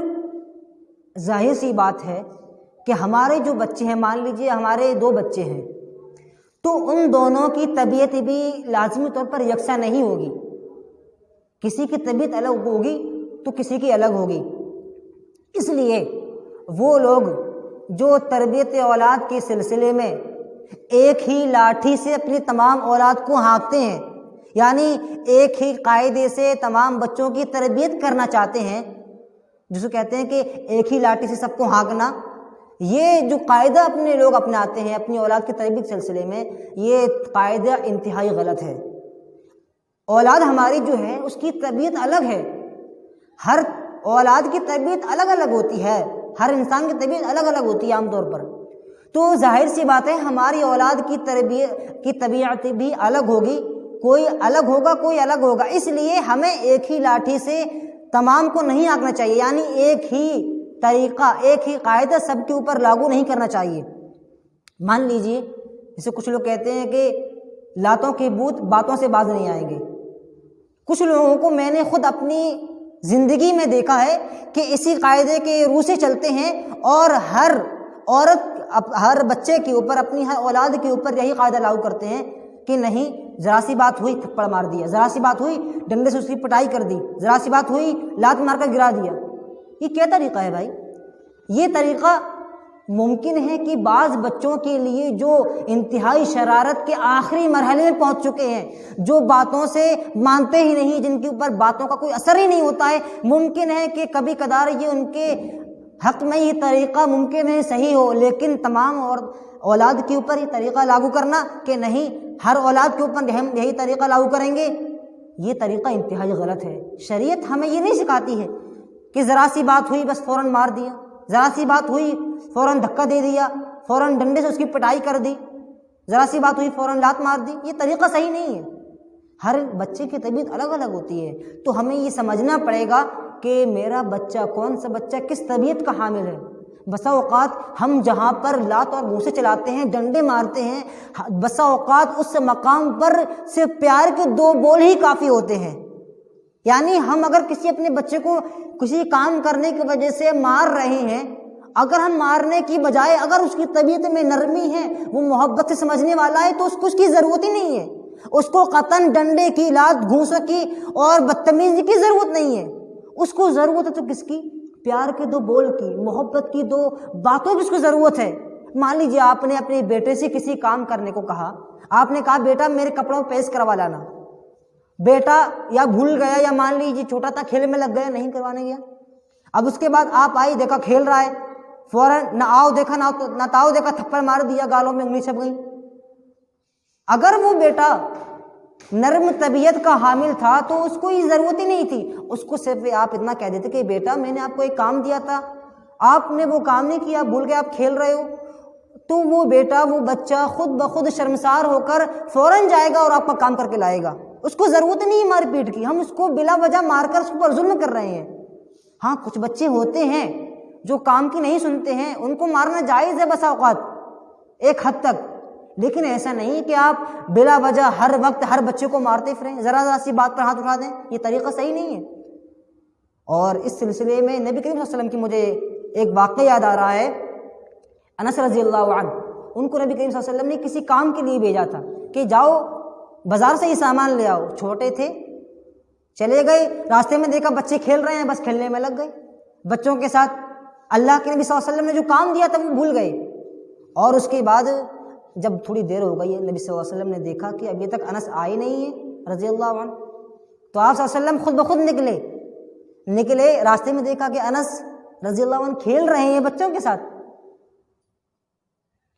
ظاہر سی بات ہے کہ ہمارے جو بچے ہیں، مان لیجئے ہمارے 2 بچے ہیں، تو ان دونوں کی طبیعت بھی لازمی طور پر یکساں نہیں ہوگی، کسی کی طبیعت الگ ہوگی تو کسی کی الگ ہوگی۔ اس لیے وہ لوگ جو تربیت اولاد کے سلسلے میں ایک ہی لاٹھی سے اپنی تمام اولاد کو ہانکتے ہیں، یعنی ایک ہی قاعدے سے تمام بچوں کی تربیت کرنا چاہتے ہیں، جسے کہتے ہیں کہ ایک ہی لاٹھی سے سب کو ہانکنا، یہ جو قاعدہ اپنے لوگ اپناتے ہیں اپنی اولاد کی تربیت کے سلسلے میں، یہ قاعدہ انتہائی غلط ہے۔ اولاد ہماری جو ہے اس کی طبیعت الگ ہے، ہر اولاد کی طبیعت الگ الگ ہوتی ہے، ہر انسان کی طبیعت الگ الگ ہوتی ہے عام طور پر۔ تو ظاہر سی بات ہے ہماری اولاد کی طبیعت بھی الگ ہوگی، کوئی الگ ہوگا، کوئی الگ ہوگا، اس لیے ہمیں ایک ہی لاٹھی سے تمام کو نہیں آنکنا چاہیے، یعنی ایک ہی طریقہ، ایک ہی قاعدہ سب کے اوپر لاگو نہیں کرنا چاہیے۔ مان لیجئے جیسے کچھ لوگ کہتے ہیں کہ لاتوں کے بھوت باتوں سے باز نہیں آئیں گے، کچھ لوگوں کو میں نے خود اپنی زندگی میں دیکھا ہے کہ اسی قاعدے کے روح سے چلتے ہیں، اور ہر عورت، ہر بچے کے اوپر، اپنی ہر اولاد کے اوپر یہی قاعدہ لاگو کرتے ہیں کہ نہیں، ذرا سی بات ہوئی تھپڑ مار دیا، ذرا سی بات ہوئی ڈنڈے سے اس کی پٹائی کر دی، ذرا سی بات ہوئی لات مار کر گرا دیا۔ یہ کیا طریقہ ہے بھائی؟ یہ طریقہ ممکن ہے کہ بعض بچوں کے لیے جو انتہائی شرارت کے آخری مرحلے میں پہنچ چکے ہیں، جو باتوں سے مانتے ہی نہیں، جن کے اوپر باتوں کا کوئی اثر ہی نہیں ہوتا ہے، ممکن ہے کہ کبھی کبھار یہ ان کے حق میں یہ طریقہ ممکن ہے صحیح ہو، لیکن تمام اور اولاد کے اوپر یہ طریقہ لاگو کرنا کہ نہیں ہر اولاد کے اوپر ہم یہی طریقہ لاگو کریں گے، یہ طریقہ انتہائی غلط ہے۔ شریعت ہمیں یہ نہیں سکھاتی ہے کہ ذرا سی بات ہوئی بس فوراً مار دیا، ذرا سی بات ہوئی فوراً دھکا دے دیا، فوراً ڈنڈے سے اس کی پٹائی کر دی، ذرا سی بات ہوئی فوراً لات مار دی، یہ طریقہ صحیح نہیں ہے۔ ہر بچے کی طبیعت الگ الگ ہوتی ہے، تو ہمیں یہ سمجھنا پڑے گا کہ میرا بچہ کون سا بچہ کس طبیعت کا حامل ہے۔ بسا اوقات ہم جہاں پر لات اور بوسے چلاتے ہیں، ڈنڈے مارتے ہیں، بسا اوقات اس مقام پر صرف پیار کے 2 بول ہی کافی ہوتے ہیں۔ یعنی ہم اگر کسی اپنے بچے کو کسی کام کرنے کی وجہ سے مار رہے ہیں، اگر ہم مارنے کی بجائے اگر اس کی طبیعت میں نرمی ہے، وہ محبت سے سمجھنے والا ہے، تو اس کو اس کی ضرورت ہی نہیں ہے، اس کو قطعاً ڈنڈے کی، لات گھونسوں کی اور بدتمیزی کی ضرورت نہیں ہے۔ اس کو ضرورت ہے تو کس کی؟ پیار کے 2 بول کی، محبت کی 2 باتوں کی اس کو ضرورت ہے۔ مان لیجیے آپ نے اپنے بیٹے سے کسی کام کرنے کو کہا، آپ نے کہا بیٹا میرے کپڑوں پہ پیسٹ کروا لانا، بیٹا یا بھول گیا یا مان لیجیے چھوٹا تھا کھیل میں لگ گیا، نہیں کروانے گیا۔ اب اس کے بعد آپ آئی، دیکھا کھیل رہا ہے، فوراً نہ آؤ دیکھا نہ تاؤ دیکھا، تھپڑ مار دیا، گالوں میں انگلی چھپ گئی۔ اگر وہ بیٹا نرم طبیعت کا حامل تھا تو اس کو یہ ضرورت ہی نہیں تھی، اس کو صرف آپ اتنا کہہ دیتے کہ بیٹا میں نے آپ کو ایک کام دیا تھا، آپ نے وہ کام نہیں کیا، بھول گئے، آپ کھیل رہے ہو، تو وہ بیٹا وہ بچہ خود بخود شرمسار ہو کر فوراً جائے گا اور آپ کا کام کر کے لائے گا۔ اس کو ضرورت نہیں ہے مار پیٹ کی، ہم اس کو بلا وجہ مار کر اس پر ظلم کر رہے ہیں۔ ہاں کچھ بچے ہوتے ہیں جو کام کی نہیں سنتے ہیں، ان کو مارنا جائز ہے بسا اوقات ایک حد تک، لیکن ایسا نہیں کہ آپ بلا وجہ ہر وقت ہر بچے کو مارتے پھریں، ذرا سی بات پر ہاتھ اٹھا دیں، یہ طریقہ صحیح نہیں ہے۔ اور اس سلسلے میں نبی کریم صلی اللہ علیہ وسلم کی مجھے ایک واقعہ یاد آ رہا ہے، انس رضی اللہ عنہ، ان کو نبی کریم صلی اللہ علیہ وسلم نے کسی کام کے لیے بھیجا تھا کہ جاؤ بازار سے یہ سامان لے آؤ، چھوٹے تھے، چلے گئے، راستے میں دیکھا بچے کھیل رہے ہیں، بس کھیلنے میں لگ گئے بچوں کے ساتھ، اللہ کے نبی صلی اللہ علیہ وسلم نے جو کام دیا تھا وہ بھول گئے۔ اور اس کے بعد جب تھوڑی دیر ہو گئی ہے، نبی صلی اللہ علیہ وسلم نے دیکھا کہ ابھی تک انس آئے نہیں ہے رضی اللہ عنہ، تو آپ صلی اللہ علیہ وسلم خود بخود نکلے، راستے میں دیکھا کہ انس رضی اللہ عنہ کھیل رہے ہیں بچوں کے ساتھ۔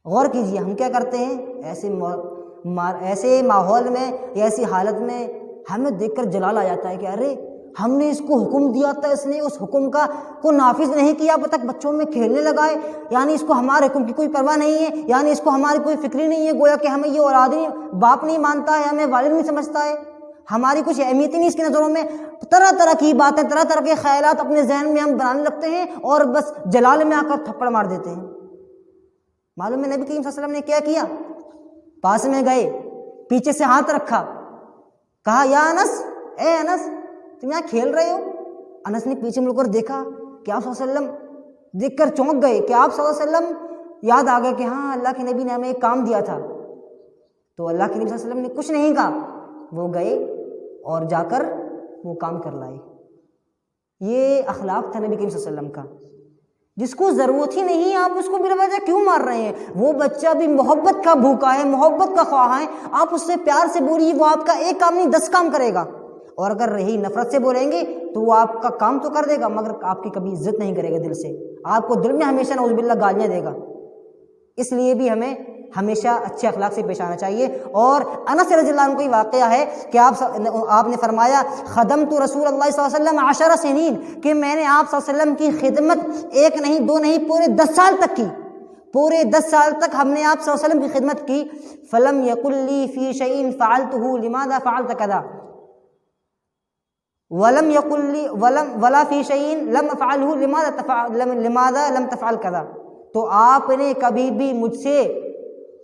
غور کیجئے ہم کیا کرتے ہیں ایسے ماحول میں یا ایسی حالت میں، ہمیں دیکھ کر جلال آ جاتا ہے کہ ارے ہم نے اس کو حکم دیا تھا، اس نے اس حکم کو نافذ نہیں کیا، اب تک بچوں میں کھیلنے لگا ہے، یعنی اس کو ہمارے حکم کی کوئی پرواہ نہیں ہے، یعنی اس کو ہماری کوئی فکر نہیں ہے، گویا کہ ہمیں یہ اولاد نہیں، باپ نہیں مانتا ہے، ہمیں والد نہیں سمجھتا ہے، ہماری کچھ اہمیت ہی نہیں اس کی نظروں میں، طرح طرح کی باتیں، طرح طرح کے خیالات اپنے ذہن میں ہم بنانے لگتے ہیں اور بس جلال میں آ کر تھپڑ مار دیتے ہیں۔ معلوم ہے نبی کریم صلی اللہ علیہ وسلم نے کیا کیا؟ پاس میں گئے، پیچھے سے ہاتھ رکھا، کہا یا انس، اے انس تم یہاں کھیل رہے ہو؟ انس نے پیچھے مڑ کر دیکھا کہ آپ صلی اللہ علیہ وسلم، دیکھ کر چونک گئے کہ آپ صلی اللہ علیہ وسلم، یاد آ گیا کہ ہاں اللہ کے نبی نے ہمیں ایک کام دیا تھا، تو اللہ کے نبی صلی اللہ علیہ وسلم نے کچھ نہیں کہا، وہ گئے اور جا کر وہ کام کر لائے۔ یہ اخلاق تھا نبی کریم صلی اللہ علیہ وسلم کا، جس کو ضرورت ہی نہیں آپ اس کو بلا وجہ کیوں مار رہے ہیں؟ وہ بچہ بھی محبت کا بھوکا ہے، محبت کا خواہاں ہے، آپ اس سے پیار سے بولیے، وہ آپ کا ایک کام نہیں 10 کام کرے گا، اور اگر رہی نفرت سے بولیں گے تو وہ آپ کا کام تو کر دے گا مگر آپ کی کبھی عزت نہیں کرے گا دل سے، آپ کو دل میں ہمیشہ نعوذ باللہ گالیاں دے گا۔ اس لیے بھی ہمیں ہمیشہ اچھے اخلاق سے پیش آنا چاہیے۔ اور انس رضی اللہ عنہ کو یہ واقعہ ہے کہ آپ نے فرمایا خدمت رسول اللہ صلی اللہ علیہ وسلم 10 سنین، کہ میں نے آپ صلی اللہ علیہ وسلم کی خدمت 1 نہیں 2 نہیں پورے 10 سال تک کی، پورے 10 سال تک ہم نے آپ صلی اللہ علیہ وسلم کی خدمت کی۔ فلم یقل لی فی شیء فعلته لماذا فعلت كذا ولم یقل لی ولا فی شیء لم افعله لماذا لم تفعل كذا، تو آپ نے کبھی بھی مجھ سے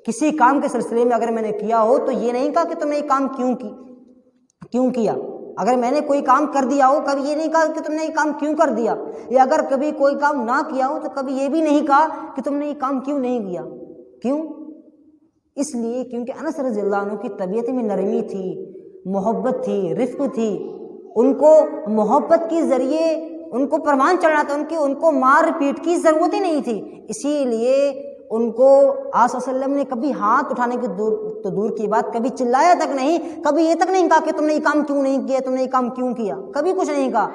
کسی کام کے سلسلے میں اگر میں نے کیا ہو تو یہ نہیں کہا کہ تم نے یہ کام کیوں کیا، اگر میں نے کوئی کام کر دیا ہو کبھی یہ نہیں کہا کہ تم نے یہ کام کیوں کر دیا، یا اگر کبھی کوئی کام نہ کیا ہو تو کبھی یہ بھی نہیں کہا کہ تم نے یہ کام کیوں نہیں کیا۔ کیوں؟ اس لیے کیونکہ انس رضی اللہ عنہ کی طبیعت میں نرمی تھی، محبت تھی، رفق تھی، ان کو محبت کے ذریعے ان کو پروان چڑھنا تھا، ان کو مار پیٹ کی ضرورت ہی نہیں تھی، اسی لیے ان کو آپ صلی اللہ علیہ وسلم نے کبھی ہاتھ اٹھانے کی تو دور کی بات، کبھی چلایا تک نہیں، کبھی یہ تک نہیں کہا کہ تم نے یہ کام کیوں نہیں کیا، تم نے یہ کام کیوں کیا، کبھی کچھ نہیں کہا،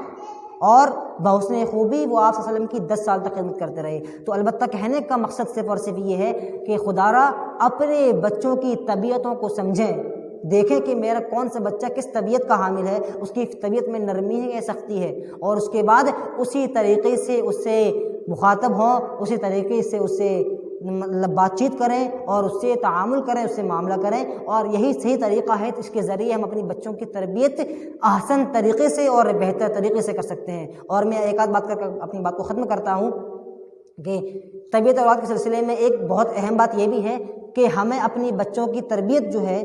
اور بحسن خوبی وہ آپ صلی اللہ علیہ وسلم کی 10 سال تک خدمت کرتے رہے۔ تو البتہ کہنے کا مقصد صرف اور صرف یہ ہے کہ خدا را اپنے بچوں کی طبیعتوں کو سمجھیں، دیکھیں کہ میرا کون سا بچہ کس طبیعت کا حامل ہے، اس کی طبیعت میں نرمی ہے یا سختی ہے، اور اس کے بعد اسی طریقے سے اس سے مخاطب ہوں، اسی طریقے سے اس سے مطلب بات چیت کریں اور اس سے تعامل کریں، اس سے معاملہ کریں، اور یہی صحیح طریقہ ہے۔ اس کے ذریعے ہم اپنی بچوں کی تربیت احسن طریقے سے اور بہتر طریقے سے کر سکتے ہیں۔ اور میں ایک آدھ بات کر اپنی بات کو ختم کرتا ہوں کہ تربیت اولاد کے سلسلے میں ایک بہت اہم بات یہ بھی ہے کہ ہمیں اپنی بچوں کی تربیت جو ہے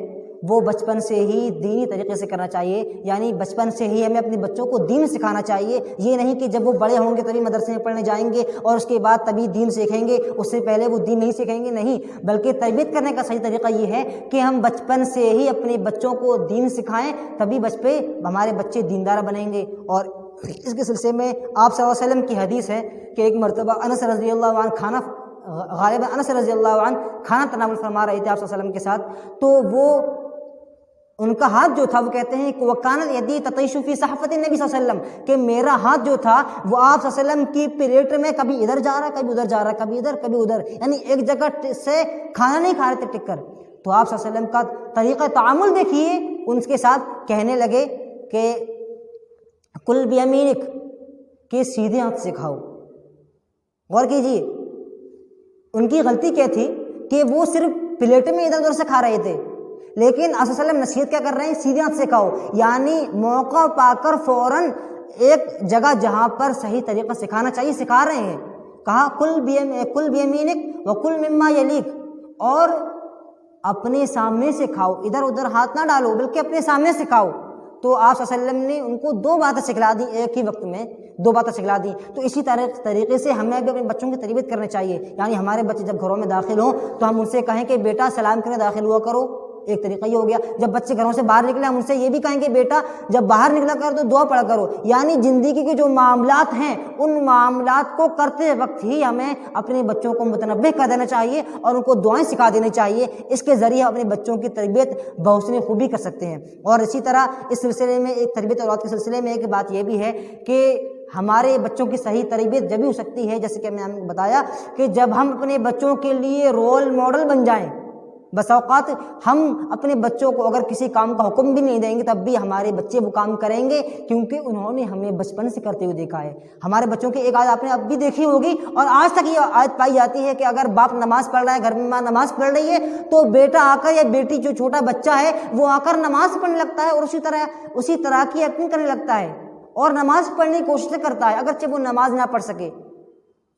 وہ بچپن سے ہی دینی طریقے سے کرنا چاہیے، یعنی بچپن سے ہی ہمیں اپنے بچوں کو دین سکھانا چاہیے۔ یہ نہیں کہ جب وہ بڑے ہوں گے تبھی مدرسے میں پڑھنے جائیں گے اور اس کے بعد تبھی دین سیکھیں گے، اس سے پہلے وہ دین نہیں سیکھیں گے، نہیں، بلکہ تربیت کرنے کا صحیح طریقہ یہ ہے کہ ہم بچپن سے ہی اپنے بچوں کو دین سکھائیں، تبھی ہمارے بچے دیندار بنیں گے۔ اور اس کے سلسلے میں آپ صلی اللہ علیہ وسلم کی حدیث ہے کہ ایک مرتبہ انس رضی اللہ عنہ غالباً انس رضی اللہ عنہ کھانا تناول فرما رہے تھے آپ صلی اللہ علیہ وسلم کے ساتھ، تو وہ ان کا ہاتھ جو تھا وہ کہتے ہیں کہ وَكَانَ الْيَدِي تَطِيشُ فِي صَحْفَةِ النَّبِي صلی اللہ علیہ وسلم، کہ میرا ہاتھ جو تھا وہ آپ صلی اللہ علیہ وسلم کی پلیٹ میں کبھی ادھر جا رہا ہے، کبھی ادھر جا رہا ہے، کبھی ادھر کبھی ادھر، یعنی ایک جگہ سے کھانا نہیں کھا رہے تھے ٹک کر۔ تو آپ صلی اللہ علیہ وسلم کا طریقہ تعامل دیکھیے، ان کے ساتھ کہنے لگے کہ کل بیمینک، کہ سیدھے ہاتھ سے کھاؤ۔ غور کیجیے ان کی غلطی کیا تھی کہ وہ صرف پلیٹ میں ادھر ادھر سے کھا رہے تھے، لیکن آپ صلی اللہ علیہ وسلم نصیحت کیا کر رہے ہیں؟ سیدھے ہاتھ سے کھاؤ، یعنی موقع پا کر فوراً ایک جگہ جہاں پر صحیح طریقہ سکھانا چاہیے سکھا رہے ہیں۔ کہا کل بیمینک وکل مما یلیک، اور اپنے سامنے سے کھاؤ، ادھر ادھر ہاتھ نہ ڈالو بلکہ اپنے سامنے سے کھاؤ۔ تو آپ صلی اللہ علیہ وسلم نے ان کو دو باتیں سکھلا دی، ایک ہی وقت میں دو باتیں سکھلا دی۔ تو اسی طریقے سے ہمیں بھی اپنے بچوں کی تربیت کرنی چاہیے، یعنی ہمارے بچے جب گھروں میں داخل ہوں تو ہم ان سے کہیں کہ بیٹا سلام کرنے داخل ہوا کرو، ایک طریقہ یہ ہو گیا۔ جب بچے گھروں سے باہر نکلے ہم ان سے یہ بھی کہیں کہ بیٹا جب باہر نکلا کر تو دعا پڑھا کرو، یعنی زندگی کے جو معاملات ہیں ان معاملات کو کرتے وقت ہی ہمیں اپنے بچوں کو متنبہ کر دینا چاہیے اور ان کو دعائیں سکھا دینی چاہیے۔ اس کے ذریعے اپنے بچوں کی تربیت بحسن خوبی کر سکتے ہیں۔ اور اسی طرح اس سلسلے میں ایک تربیت اولاد کے سلسلے میں ایک بات یہ بھی ہے کہ ہمارے بچوں کی صحیح تربیت جب بھی ہو سکتی ہے، جیسے کہ میں نے بتایا کہ جب ہم اپنے بچوں کے لیے رول ماڈل بن جائیں۔ بس اوقات ہم اپنے بچوں کو اگر کسی کام کا حکم بھی نہیں دیں گے تب بھی ہمارے بچے وہ کام کریں گے، کیونکہ انہوں نے ہمیں بچپن سے کرتے ہوئے دیکھا ہے۔ ہمارے بچوں کی ایک عادت آپ نے اب بھی دیکھی ہوگی اور آج تک یہ عادت پائی جاتی ہے کہ اگر باپ نماز پڑھ رہا ہے، گھر میں ماں نماز پڑھ رہی ہے، تو بیٹا آ کر یا بیٹی جو چھوٹا بچہ ہے وہ آ کر نماز پڑھنے لگتا ہے اور اسی طرح کی ایکٹنگ کرنے لگتا ہے اور نماز پڑھنے کی کوشش کرتا ہے، اگرچہ وہ نماز نہ پڑھ سکے،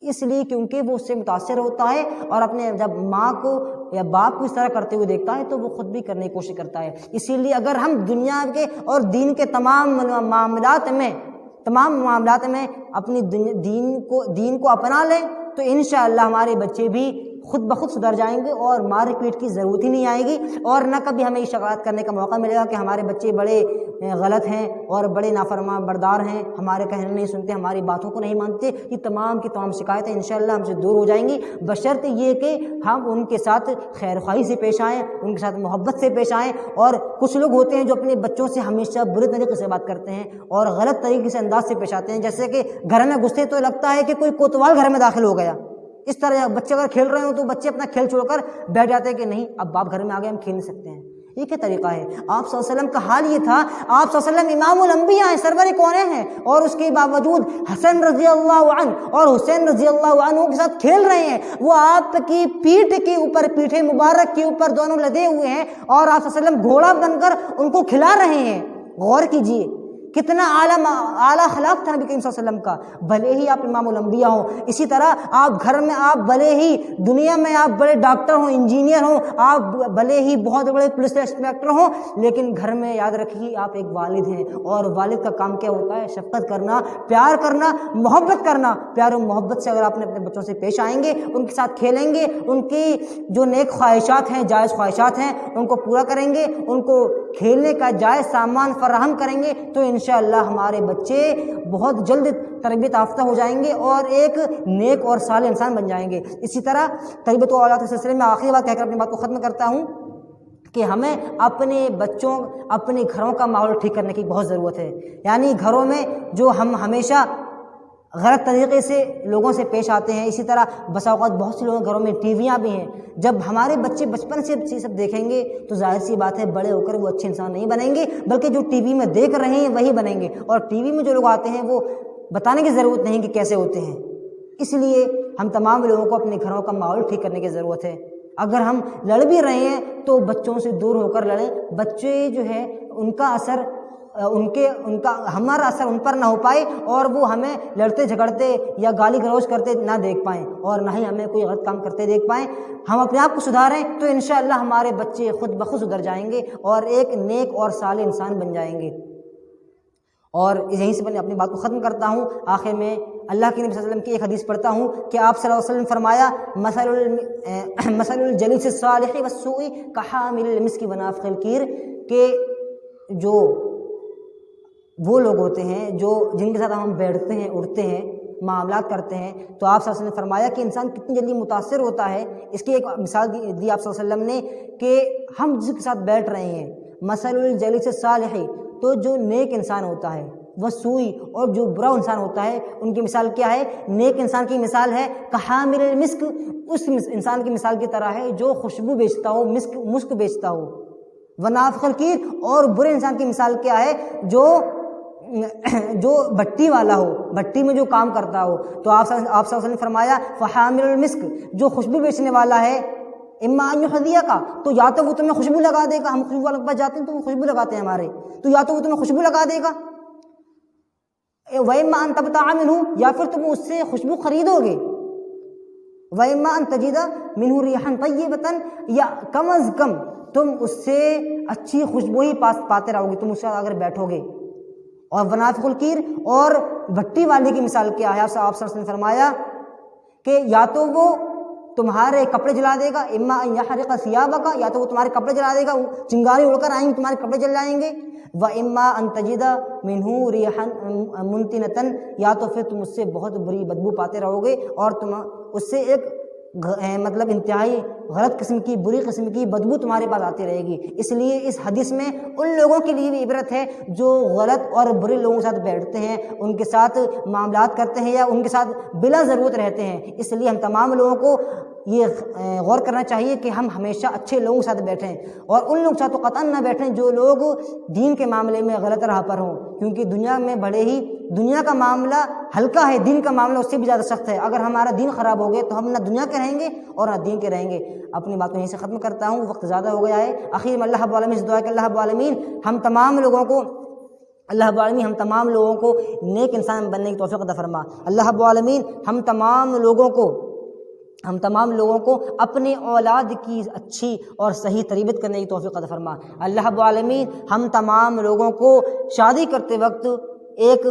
اس لیے کیونکہ وہ اس سے متاثر ہوتا ہے اور اپنے جب ماں کو یا باپ کو اس طرح کرتے ہوئے دیکھتا ہے تو وہ خود بھی کرنے کی کوشش کرتا ہے۔ اسی لیے اگر ہم دنیا کے اور دین کے تمام معاملات میں اپنی دین کو اپنا لیں تو انشاءاللہ ہمارے بچے بھی خود بخود سدھر جائیں گے اور مار پیٹ کی ضرورت ہی نہیں آئے گی، اور نہ کبھی ہمیں یہ شکایت کرنے کا موقع ملے گا کہ ہمارے بچے بڑے غلط ہیں اور بڑے نافرمان بردار ہیں، ہمارے کہنے نہیں سنتے، ہماری باتوں کو نہیں مانتے۔ یہ تمام کی تمام شکایتیں انشاءاللہ ہم سے دور ہو جائیں گی، بشرط یہ کہ ہم ان کے ساتھ خیر خواہی سے پیش آئیں، ان کے ساتھ محبت سے پیش آئیں۔ اور کچھ لوگ ہوتے ہیں جو اپنے بچوں سے ہمیشہ برے طریقے سے بات کرتے ہیں اور غلط طریقے سے انداز سے پیش آتے ہیں، جیسے کہ گھر میں گھستے تو لگتا ہے کہ کوئی کوتوال گھر میں داخل ہو گیا۔ اس طرح بچے اگر کھیل رہے ہوں تو بچے اپنا کھیل چھوڑ کر بیٹھ جاتے ہیں کہ نہیں اب باپ گھر میں آ گئے ہم کھیل نہیں سکتے ہیں۔ یہ کیا طریقہ ہے؟ آپ صلی اللہ علیہ وسلم کا حال یہ تھا، آپ صلی اللہ علیہ وسلم امام الانبیاء ہیں، سرور کونین ہیں، اور اس کے باوجود حسن رضی اللہ عنہ اور حسین رضی اللہ عنہ کے ساتھ کھیل رہے ہیں، وہ آپ کی پیٹھ کے اوپر، پیٹھ مبارک کے اوپر دونوں لدے ہوئے ہیں اور آپ صلی اللہ علیہ وسلم گھوڑا بن کر ان کو کھلا رہے ہیں۔ غور کیجیے کتنا اعلیٰ اخلاق تھا نبی کریم صلی اللہ علیہ وسلم کا، بھلے ہی آپ امام الانبیاء ہوں۔ اسی طرح آپ گھر میں، آپ بھلے ہی دنیا میں آپ بڑے ڈاکٹر ہوں، انجینئر ہوں، آپ بھلے ہی بہت بڑے پولیس انسپیکٹر ہوں، لیکن گھر میں یاد رکھیے آپ ایک والد ہیں، اور والد کا کام کیا ہوتا ہے؟ شفقت کرنا، پیار کرنا، محبت کرنا۔ پیار و محبت سے اگر آپ اپنے بچوں سے پیش آئیں گے، ان کے ساتھ کھیلیں گے، ان کی جو نیک خواہشات ہیں، جائز خواہشات ہیں، ان کو پورا کریں گے، ان کو کھیلنے کا جائز سامان فراہم کریں گے، تو انشاءاللہ ہمارے بچے بہت جلد تربیت یافتہ ہو جائیں گے اور ایک نیک اور صالح انسان بن جائیں گے۔ اسی طرح تربیت و اولاد کے سلسلے میں آخری بات کہہ کر اپنی بات کو ختم کرتا ہوں کہ ہمیں اپنے بچوں، اپنے گھروں کا ماحول ٹھیک کرنے کی بہت ضرورت ہے۔ یعنی گھروں میں جو ہم ہمیشہ غلط طریقے سے لوگوں سے پیش آتے ہیں، اسی طرح بسا اوقات بہت سے لوگوں کے گھروں میں ٹی ویاں بھی ہیں، جب ہمارے بچے بچپن سے یہ سب دیکھیں گے تو ظاہر سی بات ہے بڑے ہو کر وہ اچھے انسان نہیں بنیں گے، بلکہ جو ٹی وی میں دیکھ رہے ہیں وہی بنیں گے، اور ٹی وی میں جو لوگ آتے ہیں وہ بتانے کی ضرورت نہیں کہ کیسے ہوتے ہیں۔ اس لیے ہم تمام لوگوں کو اپنے گھروں کا ماحول ٹھیک کرنے کی ضرورت ہے۔ اگر ہم لڑ بھی رہے ہیں تو بچوں سے دور ہو کر لڑیں، بچے جو ہے ان کا اثر ہمارا اثر ان پر نہ ہو پائے اور وہ ہمیں لڑتے جھگڑتے یا گالی گلوچ کرتے نہ دیکھ پائیں، اور نہ ہی ہمیں کوئی غلط کام کرتے دیکھ پائیں۔ ہم اپنے آپ کو سدھاریں تو انشاءاللہ ہمارے بچے خود بخود سدھر جائیں گے اور ایک نیک اور صالح انسان بن جائیں گے۔ اور یہیں سے میں اپنی بات کو ختم کرتا ہوں۔ آخر میں اللہ کے نبی صلی اللہ علیہ وسلم کی ایک حدیث پڑھتا ہوں کہ آپ صلی اللہ علیہ وسلم نے فرمایا مثل الجلیس الصالح والسوء کحامل المسک ونافخ الکیر، کہ جو وہ لوگ ہوتے ہیں جو جن کے ساتھ ہم بیٹھتے ہیں، اٹھتے ہیں، معاملات کرتے ہیں، تو آپ صلی اللہ علیہ وسلم نے فرمایا کہ انسان کتنی جلدی متاثر ہوتا ہے۔ اس کی ایک مثال دی آپ صلی اللہ علیہ وسلم نے کہ ہم جس کے ساتھ بیٹھ رہے ہیں، مثل الجلیس الصالح، تو جو نیک انسان ہوتا ہے، وہ سوئی، اور جو برا انسان ہوتا ہے ان کی مثال کیا ہے؟ نیک انسان کی مثال ہے کحامل المسک، اس انسان کی مثال کی طرح ہے جو خوشبو بیچتا ہو، مسک بیچتا ہو، ونافخ الکیر، اور برے انسان کی مثال کیا ہے؟ جو بھٹی والا ہو، بھٹی میں جو کام کرتا ہو۔ تو آپ صلی اللہ علیہ وسلم نے فرمایا فحامل المسک، جو خوشبو بیچنے والا ہے، اما ان یحذیک، تو یا تو وہ تمہیں خوشبو لگا دے گا، ہم خوشبو والے کے پاس جاتے ہیں تو وہ خوشبو لگاتے ہیں ہمارے، تو یا تو وہ تمہیں خوشبو لگا دے گا، وَإِمَّا أَن تَبْتَاعَ مِنْهُ، یا پھر تم اس سے خوشبو خریدو گے، وَإِمَّا أَن تَجِدَ مِنْهُ رِيحًا طَيِّبَةً، یا کم از کم تم اس سے اچھی خوشبو ہی پاتے رہو گے تم اس سے اگر بیٹھو گے۔ اور ونافخ الکیر، اور بھٹی والے کی مثال کیا ہے؟ آپ صلی اللہ علیہ وسلم نے فرمایا کہ یا تو وہ تمہارے کپڑے جلا دے گا، اما ان یحرق ثیابک، یا تو وہ تمہارے کپڑے جلا دے گا، چنگاری اڑ کر آئیں گے تمہارے کپڑے جل جائیں گے، واما ان تجد منہ ریحا منتنۃ، یا تو پھر تم اس سے بہت بری بدبو پاتے رہو گے اور تم اس سے ایک مطلب انتہائی غلط قسم کی، بری قسم کی بدبو تمہارے پاس آتی رہے گی۔ اس لیے اس حدیث میں ان لوگوں کے لیے بھی عبرت ہے جو غلط اور برے لوگوں کے ساتھ بیٹھتے ہیں، ان کے ساتھ معاملات کرتے ہیں یا ان کے ساتھ بلا ضرورت رہتے ہیں۔ اس لیے ہم تمام لوگوں کو یہ غور کرنا چاہیے کہ ہم ہمیشہ اچھے لوگوں کے ساتھ بیٹھیں، اور ان لوگوں کے ساتھ تو قطعاً نہ بیٹھیں جو لوگ دین کے معاملے میں غلط راہ پر ہوں، کیونکہ دنیا میں بڑے ہی دنیا کا معاملہ ہلکا ہے، دین کا معاملہ اس سے بھی زیادہ سخت ہے۔ اگر ہمارا دین خراب ہو گیا تو ہم نہ دنیا کے رہیں گے اور نہ دین کے رہیں گے۔ اپنی بات کو یہیں سے ختم کرتا ہوں، وقت زیادہ ہو گیا ہے۔ آخر میں اللہ رب العالمین سے دعا کہ اللہ رب العالمین ہم تمام لوگوں کو نیک انسان بننے کی توفیق عطا فرما۔ اللہ رب العالمین ہم تمام لوگوں کو اپنے اولاد کی اچھی اور صحیح تربیت کرنے کی توفیق عطا فرما۔ اللہ رب العالمین ہم تمام لوگوں کو شادی کرتے وقت ایک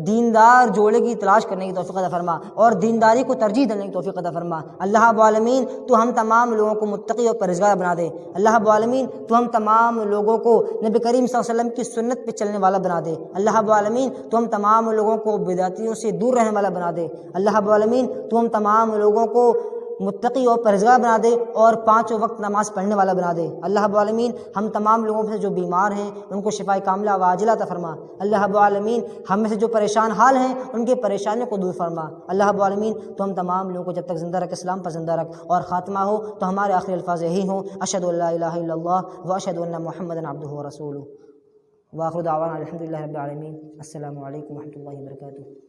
دیندار جوڑے کی تلاش کرنے کی توفیق عطا فرما اور دینداری کو ترجیح دینے کی توفیق عطا فرما۔ اللہ رب العالمین تو ہم تمام لوگوں کو متقی اور پرہیزگار بنا دے۔ اللہ رب العالمین تو ہم تمام لوگوں کو نبی کریم صلی اللہ علیہ وسلم کی سنت پہ چلنے والا بنا دے۔ اللہ رب العالمین تو ہم تمام لوگوں کو بدعتیوں سے دور رہنے والا بنا دے۔ اللہ رب العالمین تو ہم تمام لوگوں کو متقی اور پرہیزگار بنا دے اور 5 وقت نماز پڑھنے والا بنا دے۔ اللہ رب العالمین ہم تمام لوگوں سے جو بیمار ہیں ان کو شفائے کاملہ عاجلہ عطا فرما۔ اللہ رب العالمین ہم میں سے جو پریشان حال ہیں ان کی پریشانیوں کو دور فرما۔ اللہ رب العالمین تو ہم تمام لوگوں کو جب تک زندہ رکھ اسلام پر زندہ رکھ، اور خاتمہ ہو تو ہمارے آخری الفاظ یہی ہوں، اشہد ان لا الہ الا اللہ واشہد ان محمدا عبدہ ورسولہ، وآخر دعوانا الحمدللہ رب العالمین۔ السلام علیکم و رحمۃ اللہ وبرکاتہ۔